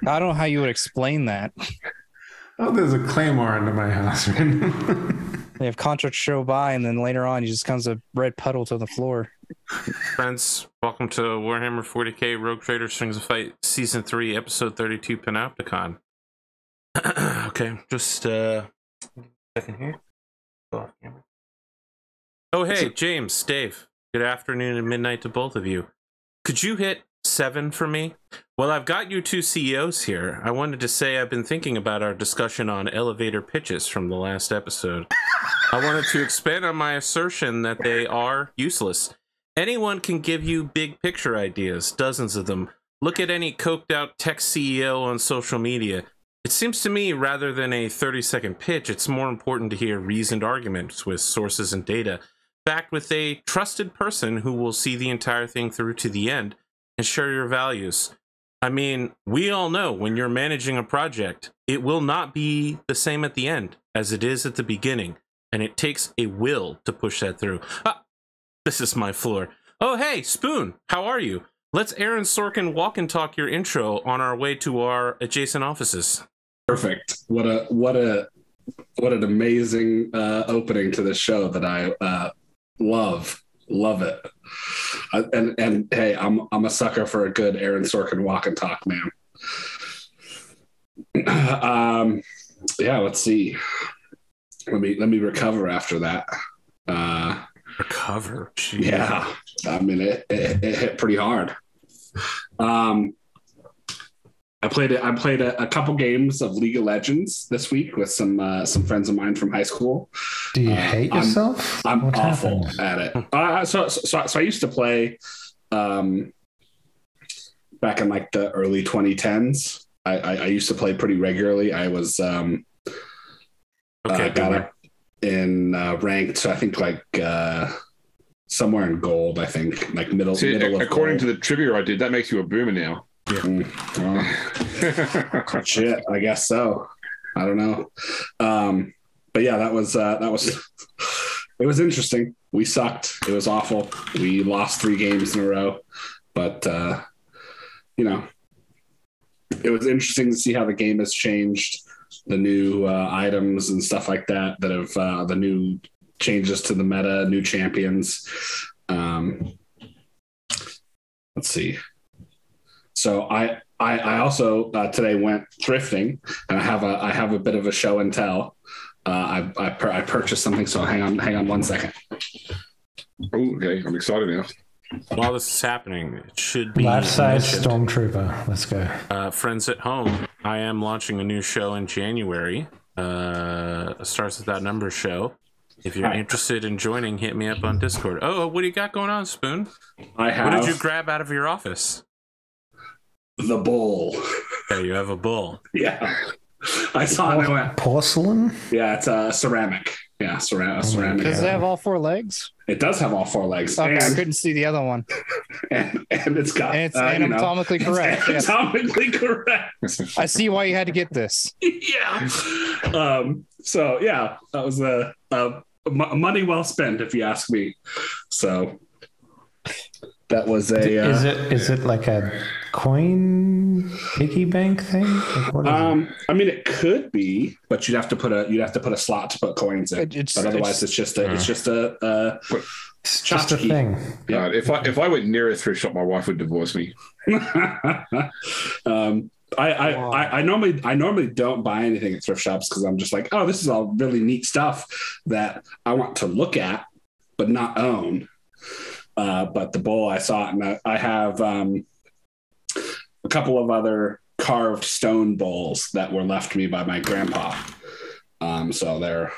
I don't know how you would explain that. Oh, there's a claymore under my house. They have contracts show by, and then later on, he just comes a red puddle to the floor. Friends, welcome to Warhammer 40K Rogue Trader Strings of Fight Season 3, Episode 32, Panopticon. Okay, just a second here. Oh, hey, James, Dave. Good afternoon and midnight to both of you. Could you hit 7 for me? Well, I've got you two CEOs here. I wanted to say I've been thinking about our discussion on elevator pitches from the last episode. I wanted to expand on my assertion that they are useless. Anyone can give you big picture ideas, dozens of them. Look at any coked out tech CEO on social media. It seems to me, rather than a 30-second pitch, it's more important to hear reasoned arguments with sources and data, backed with a trusted person who will see the entire thing through to the end and share your values. I mean, we all know when you're managing a project, it will not be the same at the end as it is at the beginning, and it takes a will to push that through. This is my floor. Oh, hey, Spoon, how are you? Let's Aaron Sorkin walk and talk your intro on our way to our adjacent offices. Perfect. What an amazing opening to this show that I love it. And hey, I'm a sucker for a good Aaron Sorkin walk and talk, man. Yeah, let's see. Let me recover after that. Recover? Jeez. Yeah, I mean it hit pretty hard. I played a couple games of League of Legends this week with some friends of mine from high school. Do you hate yourself? I'm what awful happened? at it. So I used to play back in like the early 2010s. I used to play pretty regularly. I was got up in ranked. So I think like somewhere in gold. I think like middle. See, middle of according gold. to the trivia I did, that makes you a boomer now. Yeah. Shit, I guess so. I don't know. But yeah, that was it was interesting. We sucked. It was awful. We lost 3 games in a row, but it was interesting to see how the game has changed, the new items and stuff like that have the new changes to the meta, new champions. Let's see. So I also today went thrifting, and I have a bit of a show and tell. I purchased something, so hang on 1 second. Oh, okay, I'm excited now. While this is happening, it should be Life-size mentioned. Stormtrooper. Let's go. Friends at home, I am launching a new show in January. Starts Without Numbers show. If you're interested in joining, hit me up on Discord. Oh, what do you got going on, Spoon? What did you grab out of your office? The bull. Okay, you have a bull. Yeah. I saw it and I went, Porcelain? yeah, it's ceramic. Yeah, ceramic. Does it have all 4 legs? It does have all 4 legs. Okay, I and, couldn't see the other one. and it's got... And it's anatomically correct. It's anatomically correct. I see why you had to get this. Yeah. So, yeah, that was money well spent, if you ask me. So... That was a. Is it like a coin piggy bank thing? Like what is it? I mean, it could be, but you'd have to put a slot to put coins in. But otherwise, it's just a It's just a thing. Yeah. If I went near a thrift shop, my wife would divorce me. I normally don't buy anything at thrift shops because I'm just like, oh, this is all really neat stuff that I want to look at but not own. But the bowl, I saw it, and I have a couple of other carved stone bowls that were left to me by my grandpa. So they're,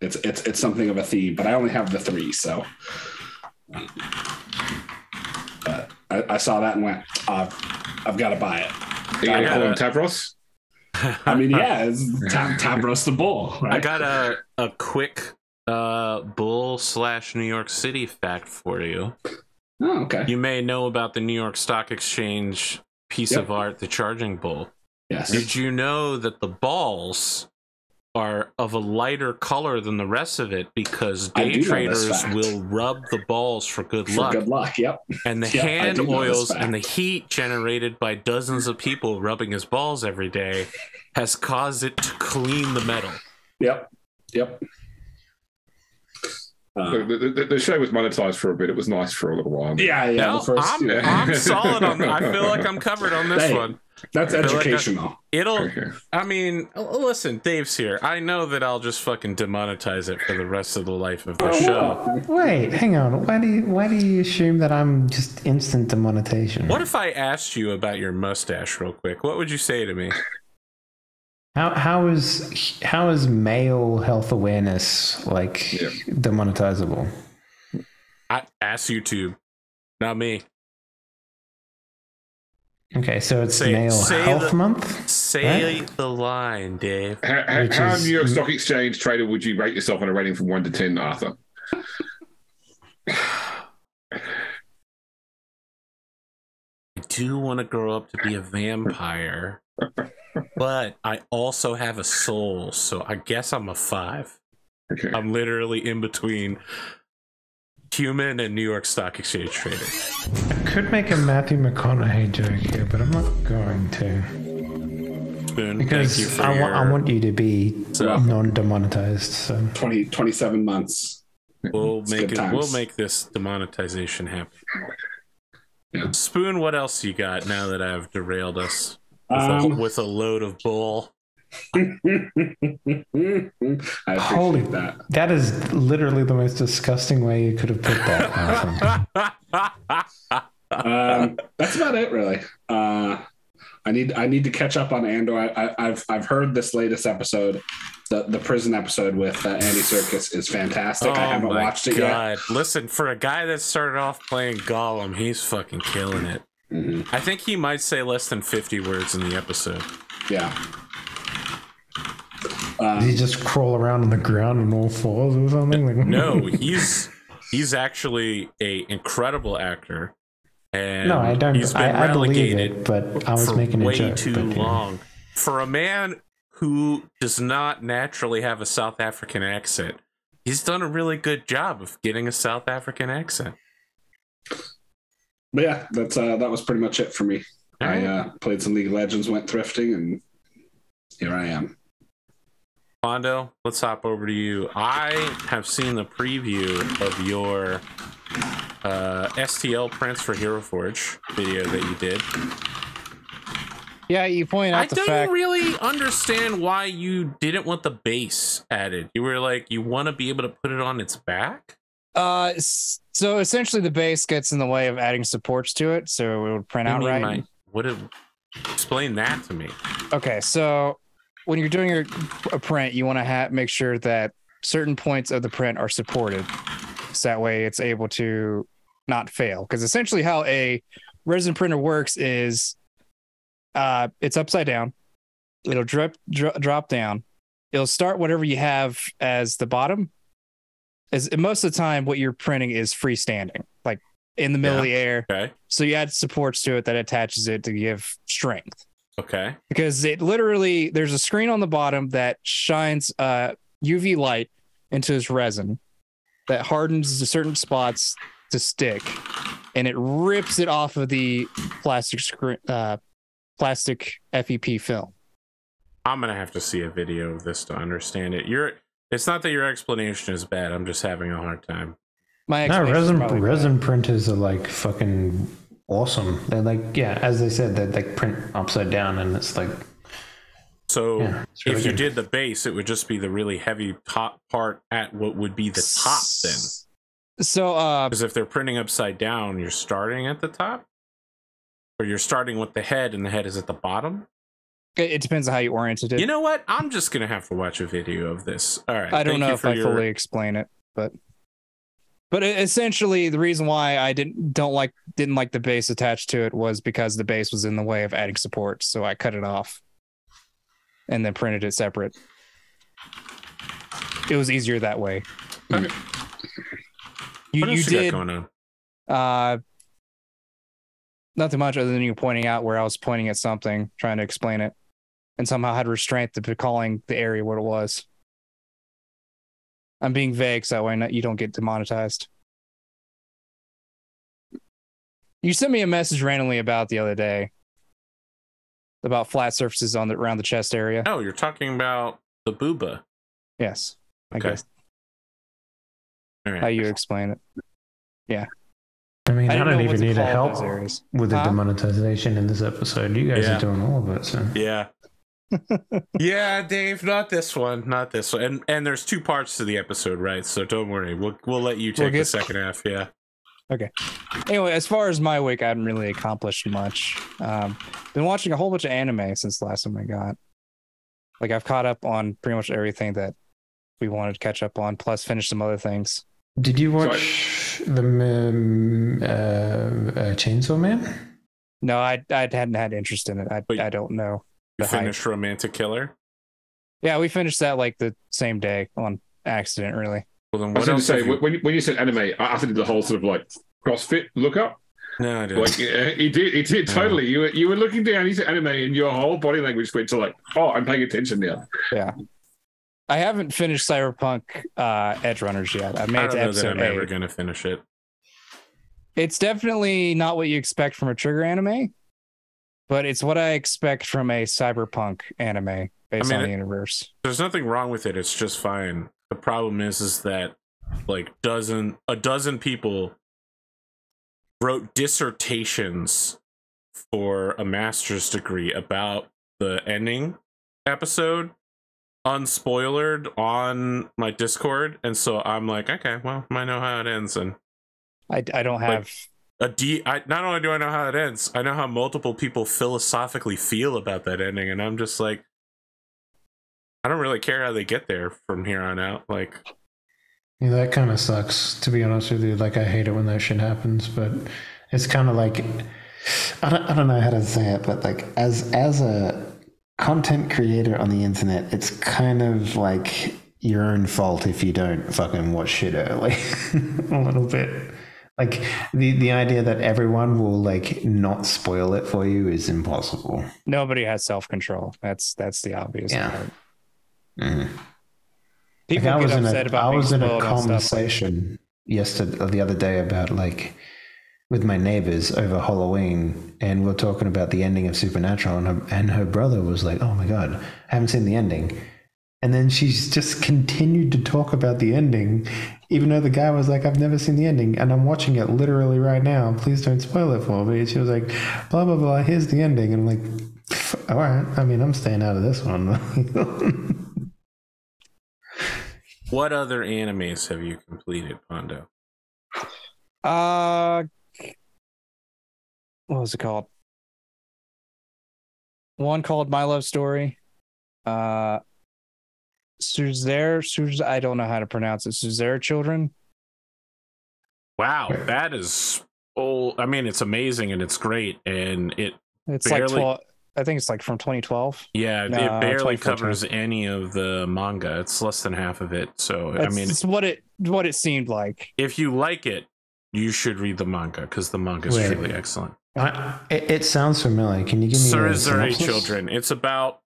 it's something of a theme, but I only have the 3. So I saw that and went, I've got to buy it. You going to call him Tavros? I mean, yeah, it's Tavros the bull, right? I got a quick bull / New York City fact for you. Oh, okay. You may know about the New York Stock Exchange piece of art, the charging bull. Yes. Did you know that the balls are of a lighter color than the rest of it because I day do know this traders fact. will rub the balls for good For luck. good luck, yep. And the Yep, I hand do know this oils and the fact. heat generated by dozens of people rubbing his balls every day has caused it to clean the metal. Yep. The show was monetized for a bit. It was nice for a little while. Yeah. No, The first, I'm solid on that. I feel like I'm covered on this Hey, one. That's I feel like educational. Okay. I mean, listen, Dave's here. I know that I'll just fucking demonetize it for the rest of the life of the show. Wait, hang on. Why do you assume that I'm just instant demonetization? What if I asked you about your mustache real quick? What would you say to me? How is male health awareness like demonetizable? I ask YouTube, not me. Okay, so it's Say Male Health Month? Say right? the line, Dave. How New York Stock Exchange trader would you rate yourself on a rating from 1 to 10, Arthur? I do want to grow up to be a vampire, but I also have a soul, so I guess I'm a 5. Okay. I'm literally in between human and New York Stock Exchange trader. I could make a Matthew McConaughey joke here, but I'm not going to. Spoon, Because thank you for I want you to be So- non-demonetized. So 27 months. We'll It's make good it. times. We'll make this demonetization happen. Yeah. Spoon, what else you got now that I've derailed us with a load of bull? I appreciate Holy, that. that is literally the most disgusting way you could have put that. Awesome. That's about it, really. I need to catch up on Andor. I've heard this latest episode, the prison episode with Andy Serkis is fantastic. I haven't watched it yet. Listen, for a guy that started off playing Gollum, he's fucking killing it. Mm-hmm. I think he might say less than 50 words in the episode. Yeah. Did he just crawl around on the ground on all fours or something? Like, No, he's actually a incredible actor. And no, I don't. He's been I believe relegated it, but I was for making a way joke. too but, yeah. long. For a man who does not naturally have a South African accent, he's done a really good job of getting a South African accent. But yeah, that was pretty much it for me. All right. I played some League of Legends, went thrifting, and here I am. Mondo, let's hop over to you. I have seen the preview of your STL prints for Hero Forge video that you did. Yeah, you point out I the don't fact. really understand why you didn't want the base added. You were like, you want to be able to put it on its back? So essentially, the base gets in the way of adding supports to it, so it would print out right. Explain that to me. Okay, so when you're doing a print, you want to make sure that certain points of the print are supported, so that way it's able to not fail. Because essentially, how a resin printer works is, it's upside down. It'll drop down. It'll start whatever you have as the bottom. As most of the time, what you're printing is freestanding, like in the middle of the air. Okay. So you add supports to it that attaches it to give strength. Okay. Because it literally, there's a screen on the bottom that shines UV light into this resin that hardens the certain spots to stick, and it rips it off of the plastic FEP film. I'm gonna have to see a video of this to understand it. It's not that your explanation is bad. I'm just having a hard time. My No, explanation's probably resin bad. printers are like fucking awesome. They're like, yeah, as they said, they like print upside down, and it's like. So Yeah, it's really if you good. did the base, it would just be the really heavy top part at what would be the top then. So Because if they're printing upside down, you're starting at the top? Or you're starting with the head and the head is at the bottom? it depends on how you oriented it. You know what? I'm just going to have to watch a video of this. All right. I don't thank know you if for I your- fully explain it, but essentially the reason why I didn't like the base attached to it was because the base was in the way of adding support, so I cut it off and then printed it separate. It was easier that way. Okay. You What else you did got going on? nothing much other than you pointing out where I was pointing at something, trying to explain it. and somehow had restraint to calling the area what it was. I'm being vague so that way you don't get demonetized. You sent me a message randomly about the other day about flat surfaces around the chest area. Oh, you're talking about the booba. Yes, Okay. I guess. All right. How you explain it? Yeah. I mean, I didn't don't know what even to need to call help those areas. with the Huh? demonetization in this episode. You guys Yeah. are doing all of it, so. Yeah. Yeah, Dave, not this one. And there's 2 parts to the episode, right? So don't worry. We'll let you take the second half. Yeah. Okay. Anyway, as far as my week, I haven't really accomplished much. Been watching a whole bunch of anime since the last time I got. Like, I've caught up on pretty much everything that we wanted to catch up on, plus finish some other things. Did you watch the Chainsaw Man? No, I hadn't had interest in it. I don't know. You The hype. finished Romantic Killer? Yeah, we finished that like the same day on accident, really. Well, then I what was going to else say, have you... when you said anime, I did the whole sort of like CrossFit look up. No, I didn't. Like he did totally. You were looking down into anime, and your whole body language went to like, oh, I'm paying attention now. Yeah. I haven't finished Cyberpunk Edge Runners yet. I made I it don't to know that episode I'm ever 8. going to finish it. It's definitely not what you expect from a Trigger anime, but it's what I expect from a Cyberpunk anime based on the universe. There's nothing wrong with it. It's just fine. The problem is that like a dozen people wrote dissertations for a master's degree about the ending episode, unspoilered, on my Discord, and so I'm like, okay, well, I know how it ends, and I don't have not only do I know how it ends, I know how multiple people philosophically feel about that ending, and I'm just like, I don't really care how they get there from here on out. Like, Yeah, that kind of sucks, to be honest with you. Like, I hate it when that shit happens, but it's kind of like, I don't know how to say it, but like, as a content creator on the internet, it's kind of like your own fault if you don't fucking watch shit early. A little bit. Like, the idea that everyone will like not spoil it for you is impossible. nobody has self-control. That's the obvious part. Mm-hmm. People Like, get upset about I was in a being spoiled on stuff. conversation the other day about like with my neighbors over Halloween, and we're talking about the ending of Supernatural, and her brother was like, "Oh my god, I haven't seen the ending," and then she's just continued to talk about the ending, even though the guy was like, "I've never seen the ending, and I'm watching it literally right now. Please don't spoil it for me." And she was like, "Blah blah blah. Here's the ending," and I'm like, "All right. I mean, I'm staying out of this one." what other animes have you completed, Pondo? What was it called? One called My Love Story. Suzerain, I don't know how to pronounce it. Suzerain Children. Wow, that is old. I mean, it's amazing and it's great, and It's barely, like 12. I think it's like from 2012. Yeah, No, it barely 2014. covers any of the manga. It's less than half of it. So I mean, it's what it seemed like. if you like it, you should read the manga because the manga is truly excellent. It sounds familiar. Can you give me a Suzerain synopsis? Children. It's about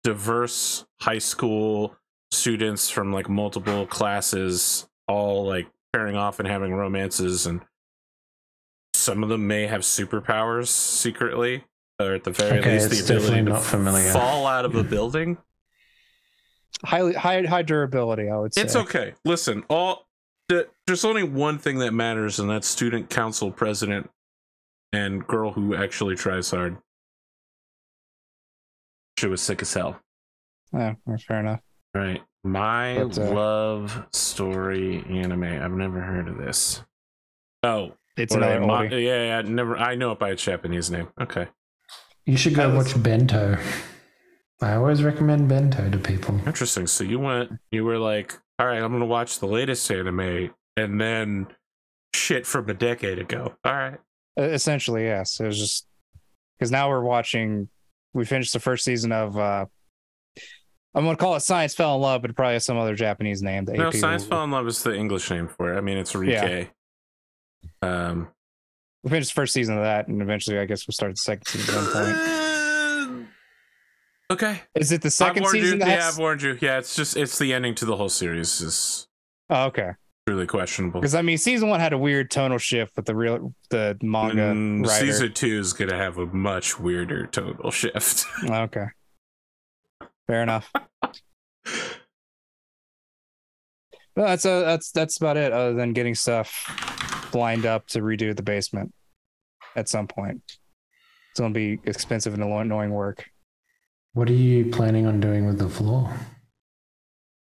diverse high school students from like multiple classes, all like pairing off and having romances, and some of them may have superpowers secretly, or at the very least it's the ability definitely not to familiar. fall out of a building. High durability, I would say. It's okay. Listen, there's only one thing that matters, and that's student council president and girl who actually tries hard. She was sick as hell. Yeah, fair enough. Right. My Love Story anime. I've never heard of this. Oh, it's another oldie. Yeah, never. I know it by its Japanese name. Okay. You should go watch Bento. I always recommend Bento to people. Interesting. So you were like, all right, I'm going to watch the latest anime, and then shit from a decade ago. All right. Essentially, yes. It was just because now we finished the first season of I'm going to call it Science Fell in Love, but it probably has some other Japanese name. No, Science Fell in Love is the English name for it. I mean, it's Rike. Yeah. We finished the first season of that, and eventually I guess we'll start the second season at some point. Okay. Is it the second season? Yeah, I've warned you. Yeah, it's the ending to the whole series is okay. Really questionable. Because I mean, season 1 had a weird tonal shift with the manga writer. Season 2 is gonna have a much weirder tonal shift. Okay. Fair enough. Well, that's about it. Other than getting stuff lined up to redo the basement at some point. It's gonna be expensive and annoying work. What are you planning on doing with the floor?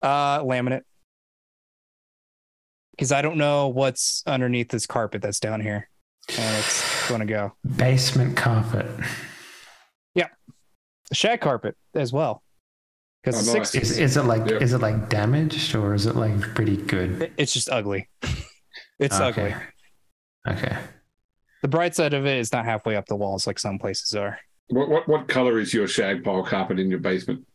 Laminate. Because I don't know what's underneath this carpet that's down here. And it's gonna go. Basement carpet. Yeah. Shag carpet as well. Because the 60s. Is it like damaged or is it like pretty good? It's just ugly. It's ugly. Okay. The bright side of it is not halfway up the walls like some places are. What color is your shag pile carpet in your basement?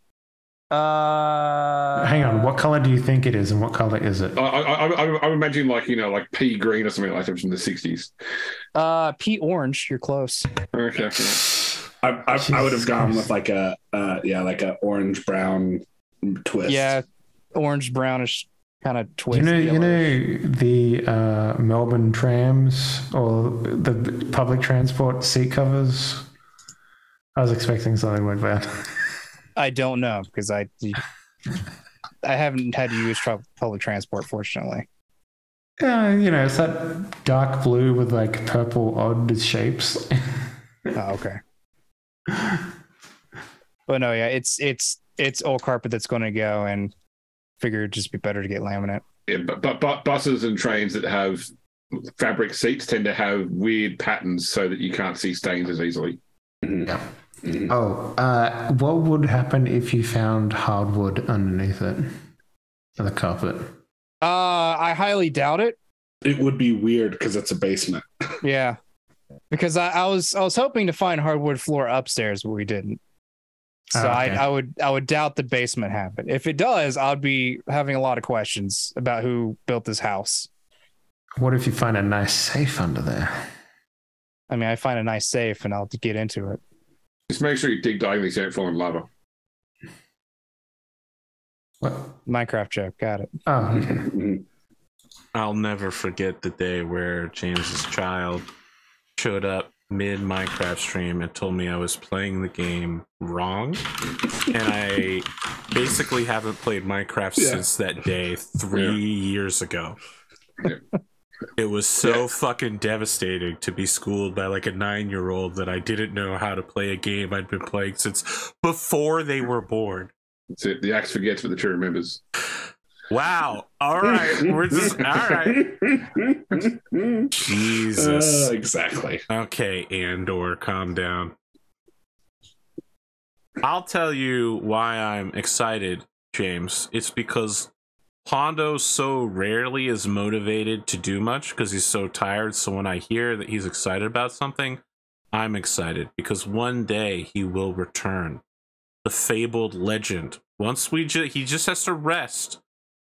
Hang on. What color do you think it is, and what color is it? I'm imagining like pea green or something like that from the 60s. Pea orange. You're close. Okay. I would have gone with like a orange brown twist. Yeah, orange brownish kind of twist. You know the Melbourne trams or the public transport seat covers. I was expecting something like that. I don't know because I haven't had to use public transport, fortunately. Yeah, it's that dark blue with like purple odd shapes. Oh, okay. But no, yeah, it's old carpet that's going to go, and figure it'd just be better to get laminate. Yeah, but buses and trains that have fabric seats tend to have weird patterns so that you can't see stains as easily. Yeah. Oh, what would happen if you found hardwood underneath it, the carpet? I highly doubt it. It would be weird because it's a basement. Yeah, because I was hoping to find hardwood floor upstairs, but we didn't. So okay. I would doubt the basement happened. If it does, I'd be having a lot of questions about who built this house. What if you find a nice safe under there? I mean, I find a nice safe and I'll get into it. Just make sure you dig diagonally so you don't fall in lava. What? Minecraft joke. Got it. Oh, okay. I'll never forget the day where James's child showed up mid Minecraft stream and told me I was playing the game wrong. And I basically haven't played Minecraft since that day 3 years ago. Yeah. It was so fucking devastating to be schooled by like a 9-year-old that I didn't know how to play a game I'd been playing since before they were born. That's it. The axe forgets, but the tree remembers. Wow. All right. We're just all right. Jesus. Exactly. Okay, Andor, calm down. I'll tell you why I'm excited, James. It's because Hondo so rarely is motivated to do much because he's so tired. So when I hear that he's excited about something, I'm excited because one day he will return. The fabled legend. Once he just has to rest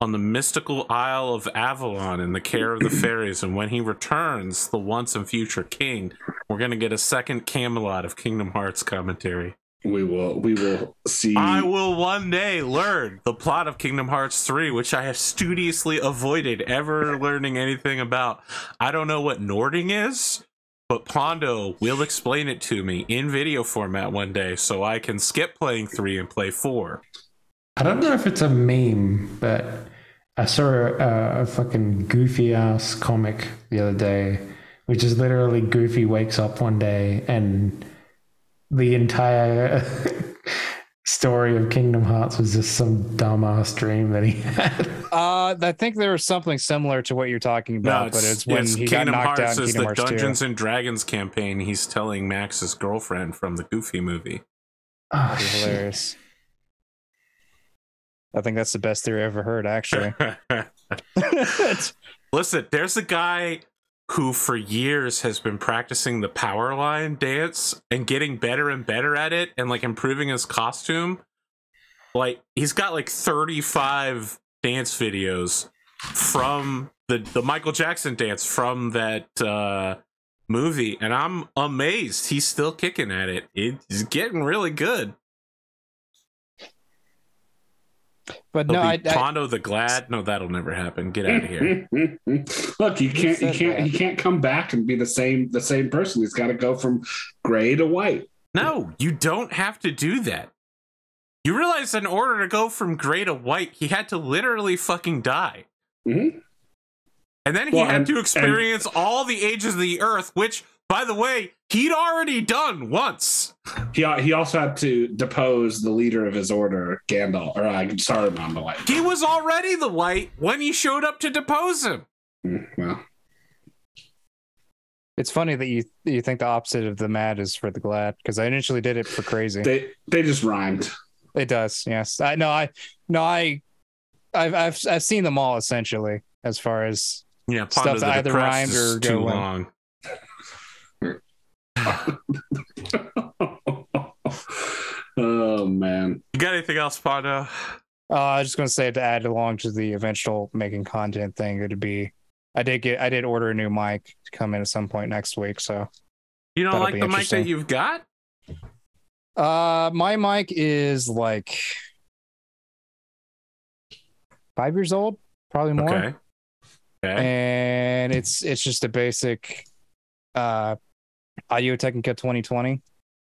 on the mystical Isle of Avalon in the care of the fairies, and when he returns, the once and future king, we're gonna get a second Camelot of Kingdom Hearts commentary. We will see. I will one day learn the plot of Kingdom Hearts 3, which I have studiously avoided ever learning anything about. I don't know what Nording is, but Pondo will explain it to me in video format one day so I can skip playing 3 and play 4. I don't know if it's a meme, but I saw a fucking goofy ass comic the other day, which is literally Goofy wakes up one day and the entire story of Kingdom Hearts was just some dumbass dream that he had. I think there was something similar to what you're talking about, but it's when he got knocked out in Kingdom Hearts 2. Dungeons and Dragons campaign. He's telling Max's girlfriend from the Goofy movie. Oh, hilarious. I think that's the best theory I ever heard, actually. Listen, there's a guy who for years has been practicing the power line dance and getting better and better at it and like improving his costume. Like he's got like 35 dance videos from the Michael Jackson dance from that movie, and I'm amazed he's still kicking at it. It's getting really good. But no, Pondo the Glad. No, that'll never happen. Get out of here. Look, he can't come back and be the same person. He's got to go from gray to white. No, you don't have to do that. You realize in order to go from gray to white, he had to literally fucking die. Mm-hmm. And then he had to experience all the ages of the Earth, which, by the way, he'd already done once. He also had to depose the leader of his order, Gandalf, or Saruman the White. He was already the White when he showed up to depose him. Well, it's funny that you think the opposite of the mad is for the glad, because I initially did it for crazy. They just rhymed. It does, yes. I've seen them all essentially, as far as stuff that either rhymed or too long. Oh man! You got anything else, Pondo? I was just going to say, to add along to the eventual making content thing, it'd be I did order a new mic to come in at some point next week. So you don't like the mic that you've got? My mic is like 5 years old, probably more. Okay. And it's just a basic Audio Technica 2020.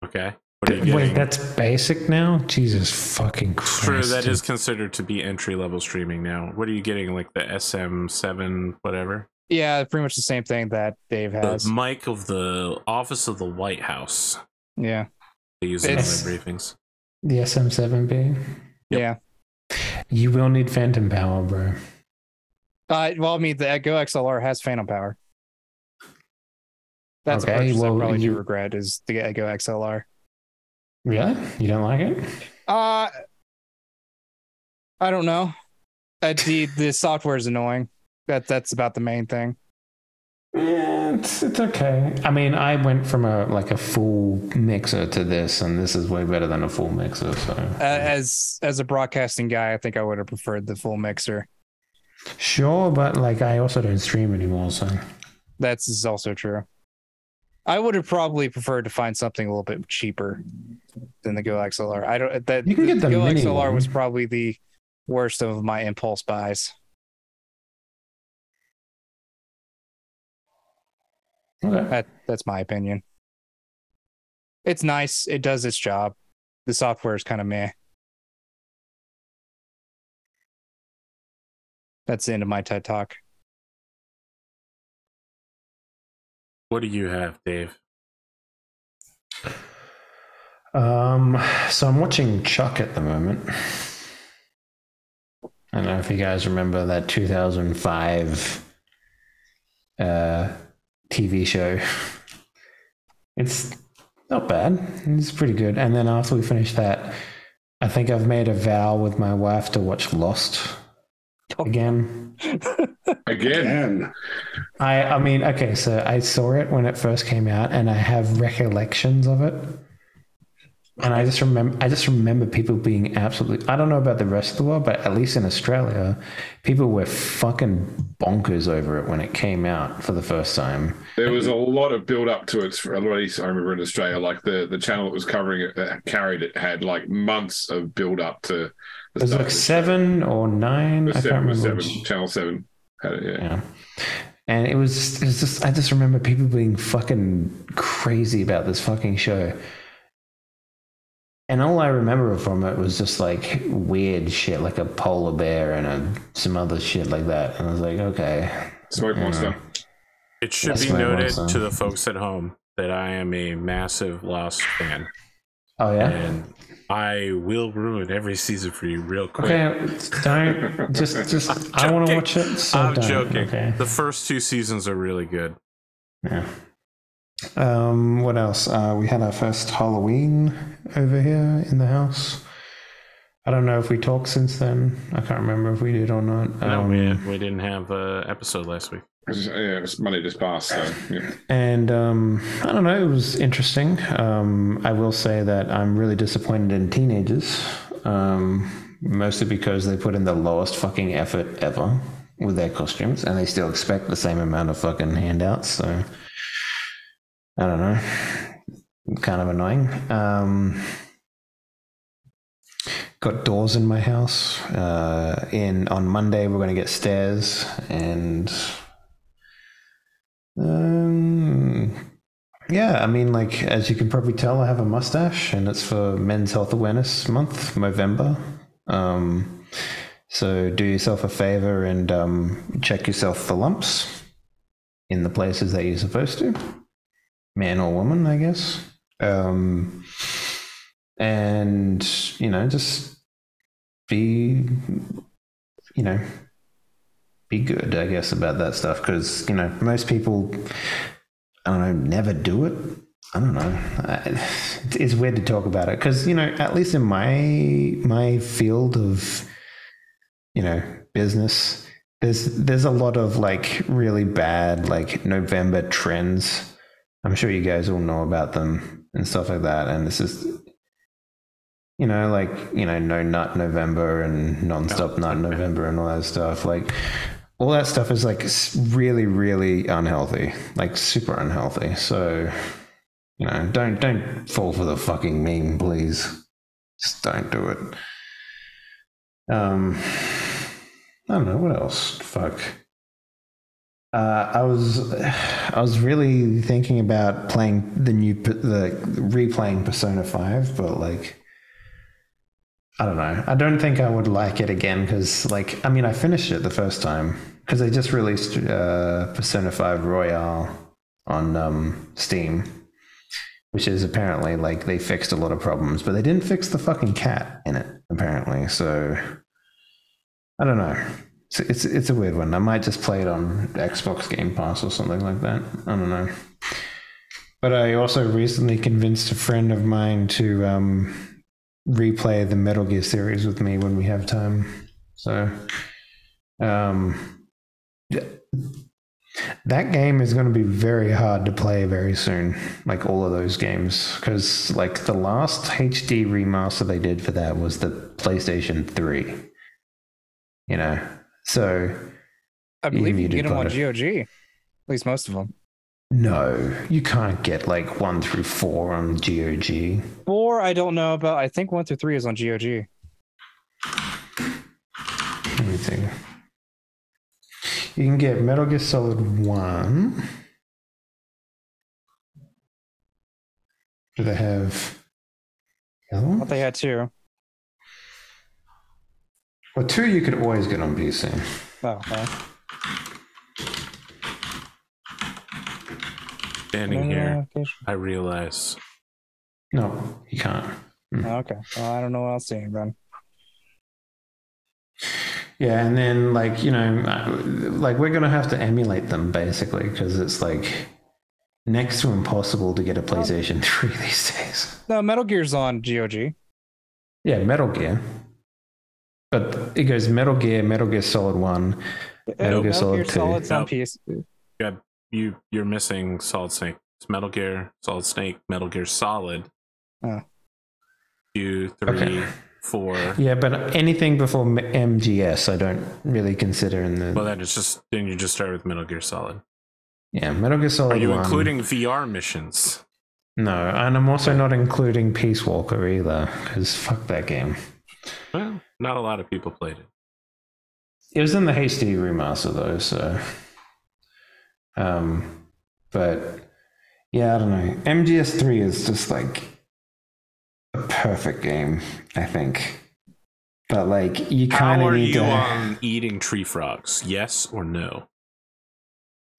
Okay. Wait, that's basic now? Jesus fucking Christ. True, that is considered to be entry-level streaming now. What are you getting, like the SM7 whatever? Yeah, pretty much the same thing that Dave has. The mic of the Office of the White House. Yeah. They use it in their briefings. The SM7B? Yep. Yeah. You will need phantom power, bro. Well, I mean, the Echo XLR has phantom power. That's a purchase I probably do regret, is the Echo XLR. Really? You don't like it? I don't know. The software is annoying. That's about the main thing. Yeah, it's okay. I mean, I went from a full mixer to this, and this is way better than a full mixer. So, as a broadcasting guy, I think I would have preferred the full mixer. Sure, but I also don't stream anymore, so that's also true. I would have probably preferred to find something a little bit cheaper than the Go XLR. You can get the Go mini XLR one. was probably the worst of my impulse buys. Okay. That's my opinion. It's nice. It does its job. The software is kind of meh. That's the end of my TED Talk. What do you have, Dave? So I'm watching Chuck at the moment. I don't know if you guys remember that 2005 TV show. It's not bad. It's pretty good. And then after we finish that, I think I've made a vow with my wife to watch Lost again. Again. I mean, okay, so I saw it when it first came out, and I have recollections of it. And I just remember people being absolutely, I don't know about the rest of the world, but at least in Australia, people were fucking bonkers over it when it came out for the first time. There was a lot of build up to it, at least I remember in Australia, like the channel that was covering it, that carried it, had like months of build up to it was like 7 or 9. I can't remember. Channel 7 had it, yeah. And it was just, I just remember people being fucking crazy about this fucking show. And all I remember from it was just like weird shit, like a polar bear and some other shit like that. And I was like, okay. Smoke monster. It should be noted to the folks at home that I am a massive Lost fan. Oh, yeah? And I will ruin every season for you real quick. Okay, don't. Just I want to watch it. So I'm don't. joking. Okay. The first 2 seasons are really good. Yeah. What else? We had our first Halloween over here in the house. I don't know if we talked since then. I can't remember if we did or not. No, we didn't have an episode last week. It was Monday just passed. So, yeah. And I don't know. It was interesting. I will say that I'm really disappointed in teenagers, mostly because they put in the lowest fucking effort ever with their costumes, and they still expect the same amount of fucking handouts. So. I don't know. Kind of annoying. got doors in my house. On Monday we're going to get stairs, and yeah, I mean, like, as you can probably tell, I have a mustache, and it's for Men's Health Awareness Month, Movember. So do yourself a favor and check yourself for lumps in the places that you're supposed to, man or woman, I guess. And, just be good, I guess, about that stuff, because, most people, I don't know, never do it. I don't know. It's weird to talk about it because, at least in my field of, business, there's a lot of like really bad like November trends. I'm sure you guys all know about them and stuff like that. And this is, no nut November and non-stop nut November and all that stuff. Like all that stuff is like really, really unhealthy, like super unhealthy. So, don't fall for the fucking meme, please. Just don't do it. I don't know what else. Fuck. I was really thinking about playing replaying Persona 5, but like, I don't know. I don't think I would like it again because, like, I mean, I finished it the first time because they just released Persona 5 Royale on Steam, which is apparently like they fixed a lot of problems, but they didn't fix the fucking cat in it apparently. So I don't know. It's a weird one. I might just play it on Xbox Game Pass or something like that. I don't know. But I also recently convinced a friend of mine to replay the Metal Gear series with me when we have time. So that game is going to be very hard to play very soon, like all of those games, because like the last HD remaster they did for that was the PlayStation 3. So I believe you can get them on GOG, at least most of them. No, you can't get like 1 through 4 on GOG. 4, I don't know about. I think 1 through 3 is on GOG. Let me think. You can get Metal Gear Solid 1. Do they have the other one? I thought they had 2. Well, 2 you could always get on PC. Oh, okay. Standing here, I realize. No, you can't. Oh, okay. Well, I don't know what else to run. Yeah, and then like we're gonna have to emulate them basically because it's like next to impossible to get a PlayStation 3 these days. No, Metal Gear's on GOG. Yeah, Metal Gear. But it goes Metal Gear Solid 1, Metal Gear Solid 2. Solid's on PS. Yeah, you're missing Solid Snake. It's Metal Gear Solid Snake, Metal Gear Solid. Oh. 2, 3, 4. Yeah, but anything before MGS, I don't really consider in the. Well, then you just start with Metal Gear Solid. Yeah, Metal Gear Solid. Are you 1. including VR missions? No, and I'm also not including Peace Walker either, because fuck that game. Well, not a lot of people played it. It was in the HD remaster though, so. But yeah, I don't know. MGS3 is just like a perfect game, I think. But like you kind of need to. How are you eating tree frogs? Yes or no?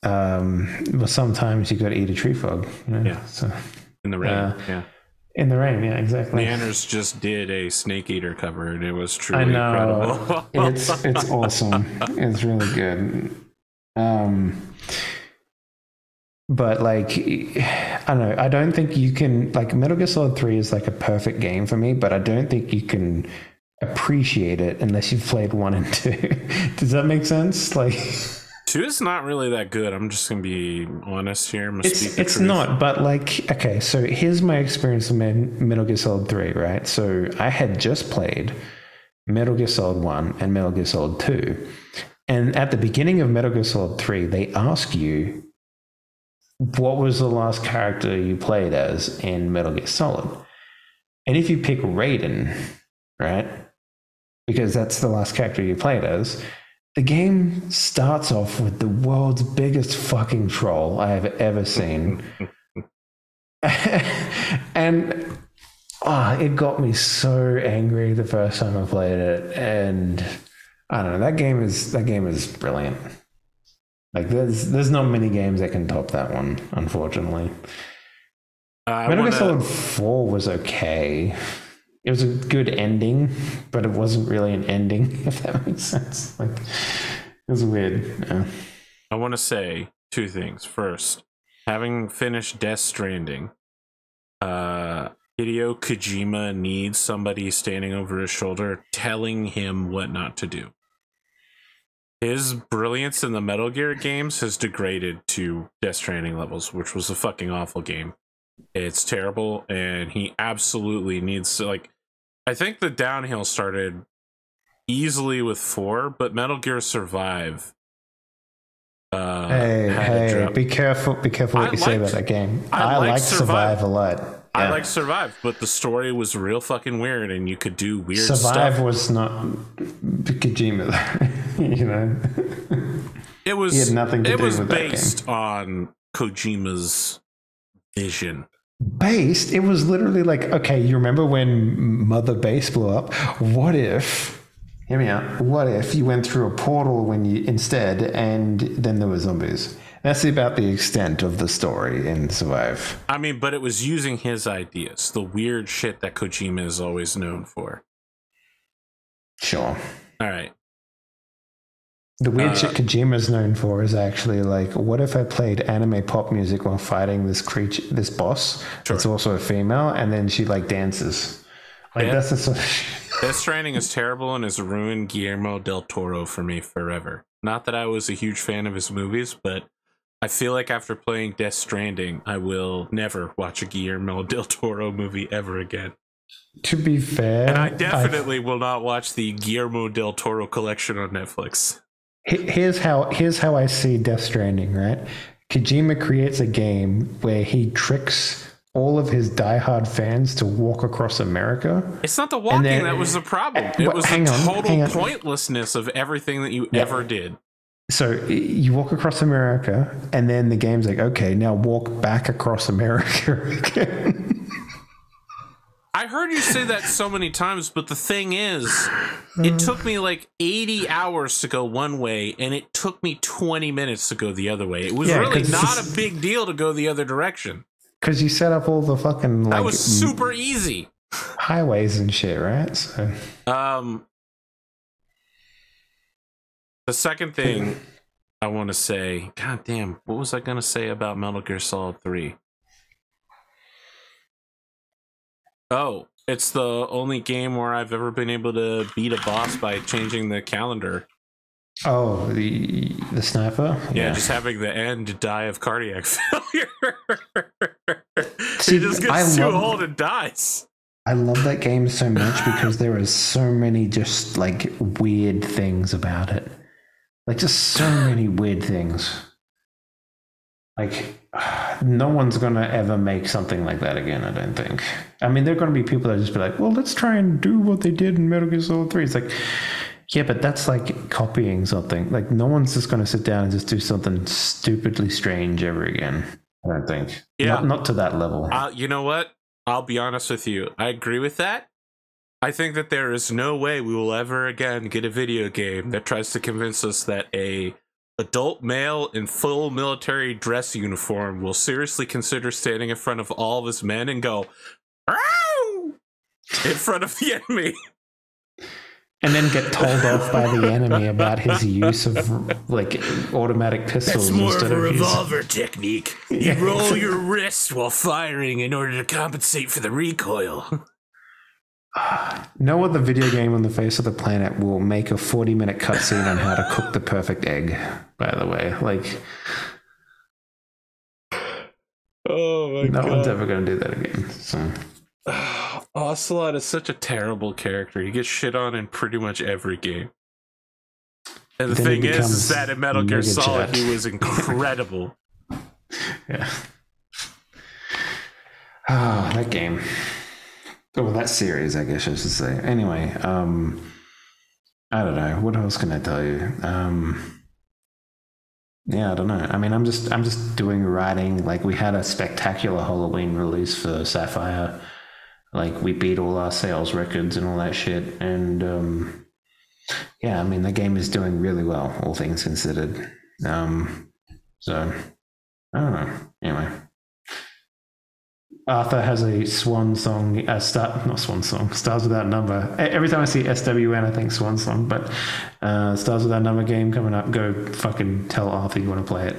Well, sometimes you got to eat a tree frog. Yeah. So, in the rain. Yeah. In the rain, yeah, exactly. Manners just did a Snake Eater cover, and it was truly incredible. it's awesome. It's really good. But like, I don't know. I don't think you can like Metal Gear Solid 3 is like a perfect game for me, but I don't think you can appreciate it unless you've played 1 and 2. Does that make sense? Like. 2 is not really that good. I'm just gonna be honest here. It's not, but like, okay, so here's my experience with Metal Gear Solid 3, right? So I had just played Metal Gear Solid 1 and Metal Gear Solid 2. And at the beginning of Metal Gear Solid 3, they ask you, what was the last character you played as in Metal Gear Solid? And if you pick Raiden, right, because that's the last character you played as. The game starts off with the world's biggest fucking troll I have ever seen. And it got me so angry the first time I played it. And I don't know, that game is brilliant. Like there's not many games that can top that one, unfortunately. Metal Gear Solid 4 was okay. It was a good ending, but it wasn't really an ending, if that makes sense. Like, it was weird. Yeah. I want to say two things. First, having finished Death Stranding, Hideo Kojima needs somebody standing over his shoulder telling him what not to do. His brilliance in the Metal Gear games has degraded to Death Stranding levels, which was a fucking awful game. It's terrible, and he absolutely needs to, like, I think the downhill started easily with 4, but Metal Gear Survive. Hey, be careful what you say about that game. I like Survive a lot. Yeah. I like Survive, but the story was real fucking weird, and you could do weird stuff. Survive was not Kojima, you know. It was. He had nothing to do with that game. It was based on Kojima's vision. Based? It was literally like, okay, you remember when Mother Base blew up? What if, hear me out, what if you went through a portal when you instead, and then there were zombies? That's about the extent of the story in Survive. I mean, but it was using his ideas, the weird shit that Kojima is always known for. Sure. All right. The weird shit Kojima's known for is actually like, what if I played anime pop music while fighting this creature, this boss that's also a female, and then she like dances? Like, that's the sort of shit. Death Stranding is terrible and has ruined Guillermo del Toro for me forever. Not that I was a huge fan of his movies, but I feel like after playing Death Stranding, I will never watch a Guillermo del Toro movie ever again. To be fair, and I definitely will not watch the Guillermo del Toro collection on Netflix. Here's how I see Death Stranding, right? Kojima creates a game where he tricks all of his diehard fans to walk across America. It's not the walking that was the problem. It was the total pointlessness of everything that you ever did. So you walk across America, and then the game's like, okay, now walk back across America again. I heard you say that so many times, but the thing is, it took me like 80 hours to go one way, and it took me 20 minutes to go the other way. It was really not a big deal to go the other direction. Because you set up all the fucking, like... That was super easy. Highways and shit, right? So. The second thing I want to say... God damn, what was I going to say about Metal Gear Solid 3? Oh, it's the only game where I've ever been able to beat a boss by changing the calendar. Oh, the sniper? Yeah, just having the end die of cardiac failure. He just gets too old and dies. I love that game so much because there are so many just like weird things about it. Like just so many weird things. Like no one's gonna ever make something like that again, I don't think. I mean, there are gonna be people that just be like, well, let's try and do what they did in Metal Gear Solid 3. It's like, yeah, but that's like copying something. Like no one's just gonna sit down and just do something stupidly strange ever again, I don't think. Yeah. Not to that level. You know what? I'll be honest with you. I agree with that. I think that there is no way we will ever again get a video game that tries to convince us that a adult male in full military dress uniform will seriously consider standing in front of all of his men and go, "Ow!" in front of the enemy. And then get told off by the enemy about his use of like automatic pistols. That's more of a revolver technique. You roll your wrist while firing in order to compensate for the recoil. No other video game on the face of the planet will make a 40-minute cutscene on how to cook the perfect egg, by the way. Like, oh my God. No one's ever going to do that again. So. Ocelot is such a terrible character. He gets shit on in pretty much every game. And the thing is that in Metal Gear Solid, he was incredible. Yeah. Oh, that game. Oh, that series, I guess I should say. Anyway, I don't know. What else can I tell you? Yeah, I don't know. I mean, I'm just doing writing. Like, we had a spectacular Halloween release for Sapphire. Like, we beat all our sales records and all that shit. And yeah, I mean, the game is doing really well, all things considered. So I don't know. Anyway, Arthur has a swan song. Not swan song. Stars Without Number. Every time I see SWN, I think swan song. But Stars Without Number game coming up. Go fucking tell Arthur you want to play it.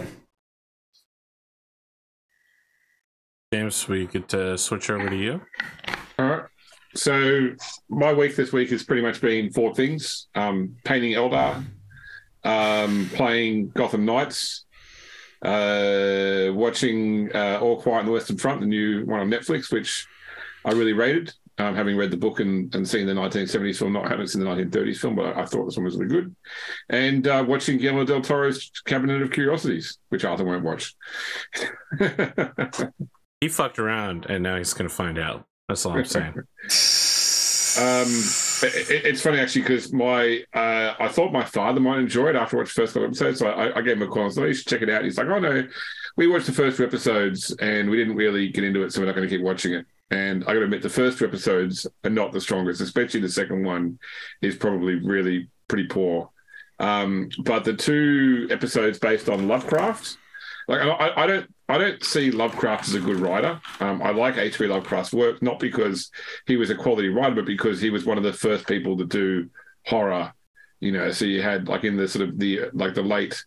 James, we could switch over to you. All right. So my week this week has pretty much been 4 things: painting Eldar, playing Gotham Knights, watching All Quiet on the Western Front, the new one on Netflix, which I really rated, having read the book and seen the 1970s film. Not having seen the 1930s film, but I thought this one was really good. And watching Guillermo del Toro's Cabinet of Curiosities, which Arthur won't watch. He fucked around, and now he's going to find out. That's all I'm saying. It's funny actually because I thought my father might enjoy it after I watched the first couple episodes, so I gave him a call and said, "You should check it out." He's like, "Oh no, we watched the first 2 episodes and we didn't really get into it, so we're not going to keep watching it." And I got to admit, the first 2 episodes are not the strongest, especially the second one is probably really pretty poor. But the 2 episodes based on Lovecraft, like I don't see Lovecraft as a good writer. I like H.P. Lovecraft's work, not because he was a quality writer, but because he was one of the first people to do horror. You know, so you had like in the sort of the late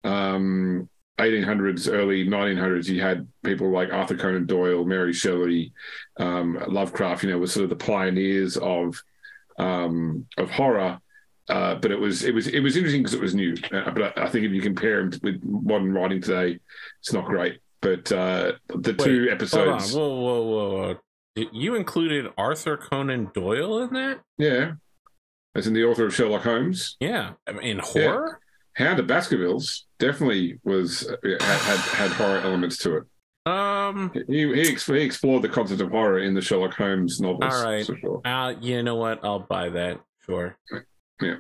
1800s, early 1900s, you had people like Arthur Conan Doyle, Mary Shelley, Lovecraft. You know, was sort of the pioneers of horror. But it was interesting because it was new. But I think if you compare him with modern writing today, it's not great. But the 2 episodes. Hold on. Whoa. You included Arthur Conan Doyle in that? Yeah. As in the author of Sherlock Holmes. Yeah. I mean, in horror? Yeah. Hound of Baskervilles definitely had horror elements to it. He explored the concept of horror in the Sherlock Holmes novels. All right. For sure. You know what? I'll buy that. Sure. Yeah.